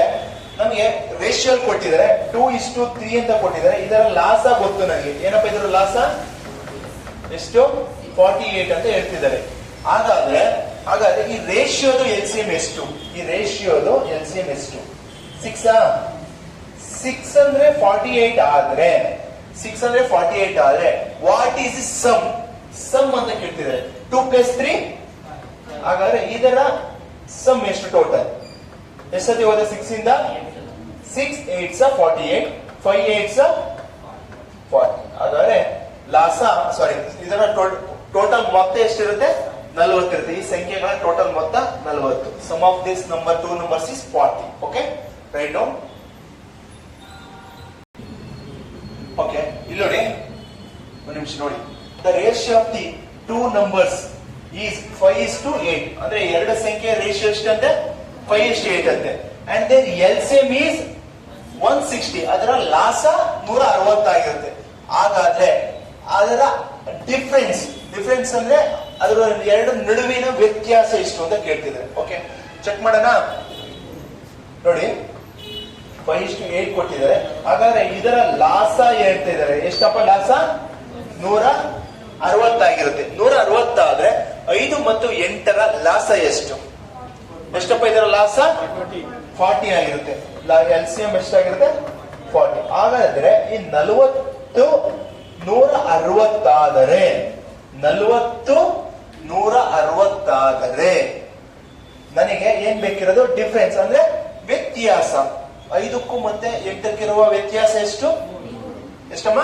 ನಮಗೆ ರೇಷಿಯೋ ಕೊಟ್ಟಿದ್ದಾರೆ 2:3 ಅಂತ ಕೊಟ್ಟಿದ್ದಾರೆ. ಇದರ ಲಾಸ ಗೊತ್ತು ನನಗೆ. ಏನಪ್ಪ ಇದರ ಲಾಸ? ಎಷ್ಟು? 48 ಅಂತ ಹೇಳ್ತಿದ್ದಾರೆ. ಹಾಗಾದ್ರೆ ಈ ರೇಷಿಯೋದು LCM ಎಷ್ಟು? ಈ ರೇಷಿಯೋದು LCM ಎಷ್ಟು? 6 ಅಂದ್ರೆ 48 ಆದ್ರೆ 6 ಅಂದ್ರೆ 48 ಆದ್ರೆ what is the sum? Sum ಅಂತ ಕೇಳ್ತಿದ್ದಾರೆ. 2 + 3. ಹಾಗಾದ್ರೆ ಇದರ ಸಮ್ ಎಷ್ಟು ಟೋಟಲ್? ಎಷ್ಟತಿ ಹೋದ? 6 ಇಂದ 6 8s 48, 5 8s 40. ಹಾಗಾದ್ರೆ ಲಾಸ ಇದರ ಟೋಟಲ್ ಮೊತ್ತ ಎಷ್ಟಿರುತ್ತೆ? 40 ಇರುತ್ತೆ. ಈ ಸಂಖ್ಯೆಗಳ ಟೋಟಲ್ ಮೊತ್ತ 40. Sum of this number 2 numbers is 40. Okay, write down. Okay, ಇಲ್ಲಿ ನೋಡಿ, ಒಂದು ನಿಮಿಷ ನೋಡಿ. The ratio of the two numbers is 5:8. ಅಂದ್ರೆ ಎರಡು ಸಂಖ್ಯೆಯ ರೇಷಿಯೋ ಎಷ್ಟಂತೆ? 5:8 ಅಂತೆ. And there LCM is 160. ಅದರ ಲಾಸ 160 ಆಗಿರುತ್ತೆ. ಹಾಗಾದ್ರೆ ಅದರ ಡಿಫರೆನ್ಸ್ ಅಂದ್ರೆ ಅದರ ಎರಡು ನಡುವಿನ ವ್ಯತ್ಯಾಸ ಎಷ್ಟು ಅಂತ ಕೇಳ್ತಿದ್ದಾರೆ. ಓಕೆ, ಚೆಕ್ ಮಾಡೋಣ. ನೋಡಿ, 5:8 ಕೊಟ್ಟಿದ್ದಾರೆ. ಹಾಗಾದ್ರೆ ಇದರ ಲಾಸ ಹೇಳ್ತಾ ಇದ್ದಾರೆ. ಎಷ್ಟಪ್ಪ ಲಾಸ? 160 ಆಗಿರುತ್ತೆ. 160 ಆದ್ರೆ 5 ಮತ್ತು 8ರ ಲಾಸ ಎಷ್ಟು? ಎಷ್ಟಪ್ಪ ಇದರ ಲಾಸ? 40 ಆಗಿರುತ್ತೆ. LCM ಎಷ್ಟಾಗಿರುತ್ತೆ? 40. ಹಾಗಾದ್ರೆ ಈ 40 160 ಆದರೆ 160 ಆದರೆ ನನಗೆ ಏನ್ ಬೇಕಿರೋದು? ಡಿಫರೆನ್ಸ್ ಅಂದ್ರೆ ವ್ಯತ್ಯಾಸ. 5ಕ್ಕೂ ಮತ್ತೆ 8ಕ್ಕಿರುವ ವ್ಯತ್ಯಾಸ ಎಷ್ಟು? ಎಷ್ಟಮ್ಮ?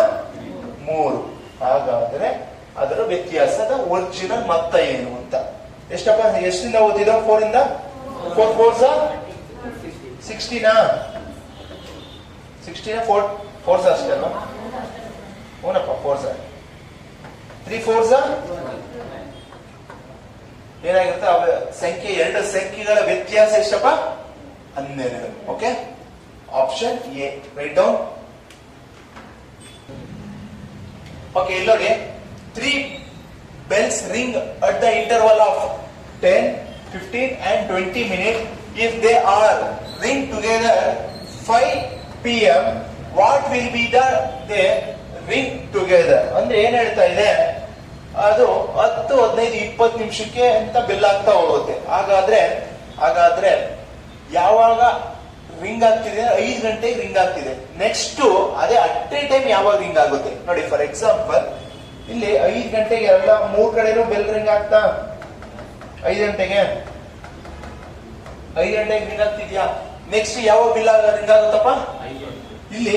3. ಹಾಗಾದ್ರೆ ಅದರ ವ್ಯತ್ಯಾಸದ ಒರಿಜಿನಲ್ ಮೊತ್ತ ಏನು ಅಂತ? ಎಷ್ಟಪ್ಪ? ಎಷ್ಟಿಂದ ಓದಿದ? 4 ಇಂದ 4 4s 16. 4s ಅಷ್ಟೇ ಅಲ್ವಾ? ಹೂನಪ್ಪ, 4s 3 4s ಏನಾಗಿರುತ್ತೆ? ಸಂಖ್ಯೆ ಎರಡು ಸಂಖ್ಯೆಗಳ ವ್ಯತ್ಯಾಸ ಎಷ್ಟಪ್ಪ? 12. Okay, option A, right down. Okay, ಇಲ್ಲಿ ನೋಡಿ, 3 bells ring at the interval of 10, 15 and 20 minutes. If they are ring together 5 p.m, what will be the ring together? ಅಂದ್ರೆ ಏನ್ ಹೇಳ್ತಾ ಇದೆ? ಅದು 10 15 20 ನಿಮಿಷಕ್ಕೆ ಅಂತ ಬೆಲ್ ಆಗ್ತಾ ಹೋಗುತ್ತೆ. ಹಾಗಾದ್ರೆ ಯಾವಾಗ ರಿಂಗ್ ಆಗ್ತಿದೆ? 5 ಗಂಟೆಗೆ ರಿಂಗ್ ಆಗ್ತಿದೆ. ನೆಕ್ಸ್ಟ್ ಅದೇ ಅಟ್ ಎ ಟೈಮ್ ಯಾವಾಗ ರಿಂಗ್ ಆಗುತ್ತೆ ನೋಡಿ. ಫಾರ್ ಎಕ್ಸಾಂಪಲ್ ಇಲ್ಲಿ 5 ಗಂಟೆಗೆ ಎಲ್ಲ 3 ಕಡೆನೂ ಬೆಲ್ ರಿಂಗ್ ಆಗ್ತಾ 5 ಗಂಟೆಗೆ 5 ಗಂಟೆಗೆ ರಿಂಗ್ ಆಗ್ತಿದ್ಯಾ? ನೆಕ್ಸ್ಟ್ ಯಾವ ಬಿಲ್ ರಿಂಗ್ ಆಗುತ್ತಪ್ಪ? ಇಲ್ಲಿ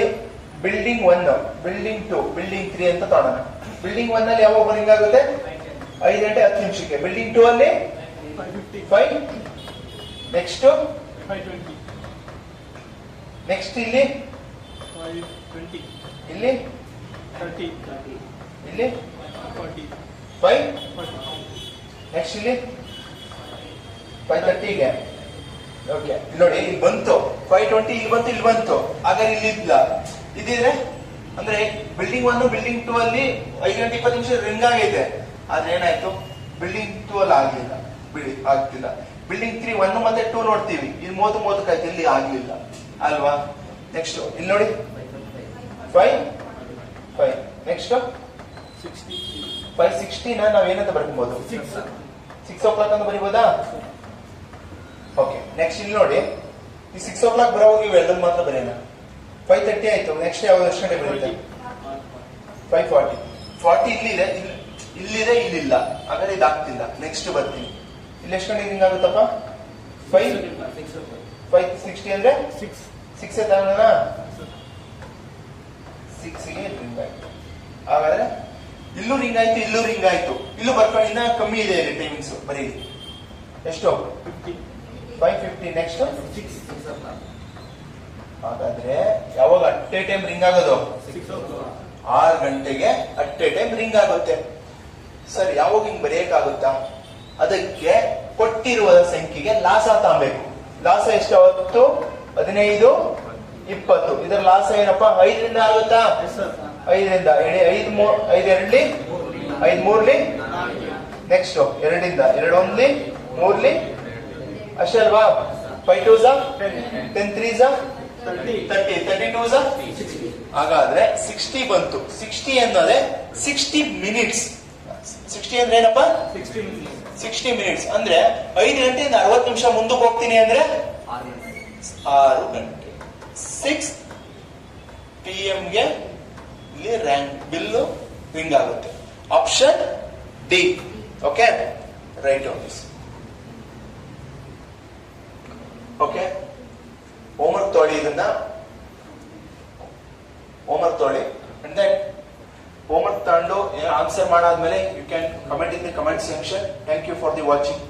ಬಿಲ್ಡಿಂಗ್ 1, ಬಿಲ್ಡಿಂಗ್ 2, ಬಿಲ್ಡಿಂಗ್ 3 ಅಂತ ತಗೊಳ್ಳೋಣ. ಬಿಲ್ಡಿಂಗ್ 1 ಅಲ್ಲಿ ಯಾವಾಗ ರಿಂಗ್ ಆಗುತ್ತೆ? 5 ಗಂಟೆ 10 ನಿಮಿಷಕ್ಕೆ. ಬಿಲ್ಡಿಂಗ್ 2 ಅಲ್ಲಿ 5. ನೆಕ್ಸ್ಟ್ 5:20. ನೆಕ್ಸ್ಟ್ ಇಲ್ಲಿ 5:20. ಇಲ್ಲಿ 30. ಇಲ್ಲಿ 40. 5. 40. ನೆಕ್ಸ್ಟ್ ಇಲ್ಲಿ 5:30ಗೆ. ಓಕೆ, ನೋಡಿ ಇಲ್ಲಿ ಬಂತು 5:20, ಇಲ್ಲಿ ಬಂತು, ಇಲ್ಲಿ ಬಂತು. ಹಾಗಾದ್ರೆ ಇಲ್ಲಿ ಇಲ್ಲ, ಇದಿದ್ರೆ ಅಂದ್ರೆ ಬಿಲ್ಡಿಂಗ್ 1 ಬಿಲ್ಡಿಂಗ್ 2 ಅಲ್ಲಿ 5 ಗಂಟೆ 20 ನಿಮಿಷ ರಿಂಗ್ ಆಗೈತೆ. ಆದ್ರೆ ಏನಾಯ್ತು? ಬಿಲ್ಡಿಂಗ್ 2 ಅಲ್ಲಿ ಆಗ್ಲಿಲ್ಲ, ಆಗ್ತಿಲ್ಲ. ಬಿಲ್ಡಿಂಗ್ 3 1 ಮತ್ತೆ 2 ನೋಡ್ತೀವಿ, ಇಲ್ಲಿ 30 ಆಯ್ತು, ಇಲ್ಲಿ ಆಗ್ಲಿಲ್ಲ ಅಲ್ವಾ? ನೆಕ್ಸ್ಟ್ ಇಲ್ಲಿ ನೋಡಿ 5. ನೆಕ್ಸ್ಟ್ 5:60 ನಾವ್ ಏನಂತ ಬರ್ಕೊಬಹುದು? 6 o'clock ಅಂತ ಬರೀಬೋದಾ? ಓಕೆ, ನೆಕ್ಸ್ಟ್ ಇಲ್ಲಿ ನೋಡಿ ಈ 6 o'clock ಬರೋವಾಗ ಇವೆಲ್ಲರೂ ಮಾತ್ರ ಬರೆಯೋಣ. 5:30 ಆಯ್ತು. ನೆಕ್ಸ್ಟ್ ಯಾವ್ದು ಎಷ್ಟು ಗಂಟೆ ಬರುತ್ತೆ? 5:40. 40 ಇಲ್ಲಿದೆ, ಇಲ್ಲಿದೆ, ಇಲ್ಲಿಲ್ಲ, ಹಾಗಾದ್ರೆ ಇದಾಗ್ತಿಲ್ಲ. ನೆಕ್ಸ್ಟ್ ಬರ್ತೀನಿ. ಇಲ್ಲಿ ಎಷ್ಟು ಗಂಟೆ ರಿಂಗ್ ಆಗುತ್ತಪ್ಪ? 5:60 ಅಂದ್ರೆ 6 ತಗೋಣ. 6ಗೆ ರಿಂಗ್ ಆಯ್ತು. ಹಾಗಾದ್ರೆ ಇಲ್ಲೂ ರಿಂಗ್ ಆಯ್ತು, ಇಲ್ಲೂ ರಿಂಗ್ ಆಯ್ತು, ಇಲ್ಲೂ ಬರ್ಕೊಂಡು ಇನ್ನ ಕಮ್ಮಿ ಇದೆ ಇಲ್ಲಿ ಟೈಮಿಂಗ್ಸ್. ಬರೀ ಎಷ್ಟು? 5:50. ನೆಕ್ಸ್ಟ್ 6. ಹಾಗಾದ್ರೆ ಯಾವಾಗ ಅಟ್ ಎ ಟೈಮ್ ರಿಂಗ್ ಆಗೋದು? 6 ಗಂಟೆಗೆ ಅಟ್ ಎ ಟೈಮ್ ರಿಂಗ್ ಆಗುತ್ತೆ. ಸರ್ ಯಾವಾಗ ಹಿಂಗ್ ಬರೆಯಕ್ಕಾಗುತ್ತಾ? ಅದಕ್ಕೆ ಕೊಟ್ಟಿರುವ ಸಂಖ್ಯೆಗೆ ಲಾಸ ತಗೊಬೇಕು. ಲಾಸ ಎಷ್ಟು? 10, 15, 20. ಇದರ ಲಾಸ ಏನಪ್ಪ? 5ರಿಂದ ಆಗುತ್ತಾ? 5ರಿಂದ 5 2 5 3 ನೆಕ್ಸ್ಟ್ 2ರಿಂದ 2 1 3 ಅಷ್ಟೇ ಅಲ್ವಾ? 5 2 10 3 30 32 60. ಹಾಗಾದ್ರೆ 60 ಬಂತು. 60 ಅನ್ನೋದೇ 60 ಮಿನಿಟ್ಸ್. 60 ಅಂದ್ರೆ ಏನಪ್ಪ? 60 ಮಿನಿಟ್ಸ್ ಅಂದ್ರೆ 5 ಗಂಟೆಯಿಂದ 60 ನಿಮಿಷ ಮುಂದಕ್ಕೆ ಹೋಗ್ತೀನಿ ಅಂದ್ರೆ 6 ಗಂಟೆ 6 PM ಗೆ ಇಲ್ಲಿ ಬಿಲ್ಲು ರಿಂಗ್ ಆಗುತ್ತೆ. Option D. Okay, write on this. Okay, homework ತೊಗೊಳ್ಳಿ, ಇದನ್ನ ಹೋಮ್ವರ್ಕ್ ತೊಗೊಳ್ಳಿ. ಅಂಡ್ ದೆನ್ ಹೋಮ್ವರ್ಕ್ ತಗೊಂಡು ಆನ್ಸರ್ ಮಾಡಾದ್ಮೇಲೆ you can comment in the comment section. Thank you for the watching.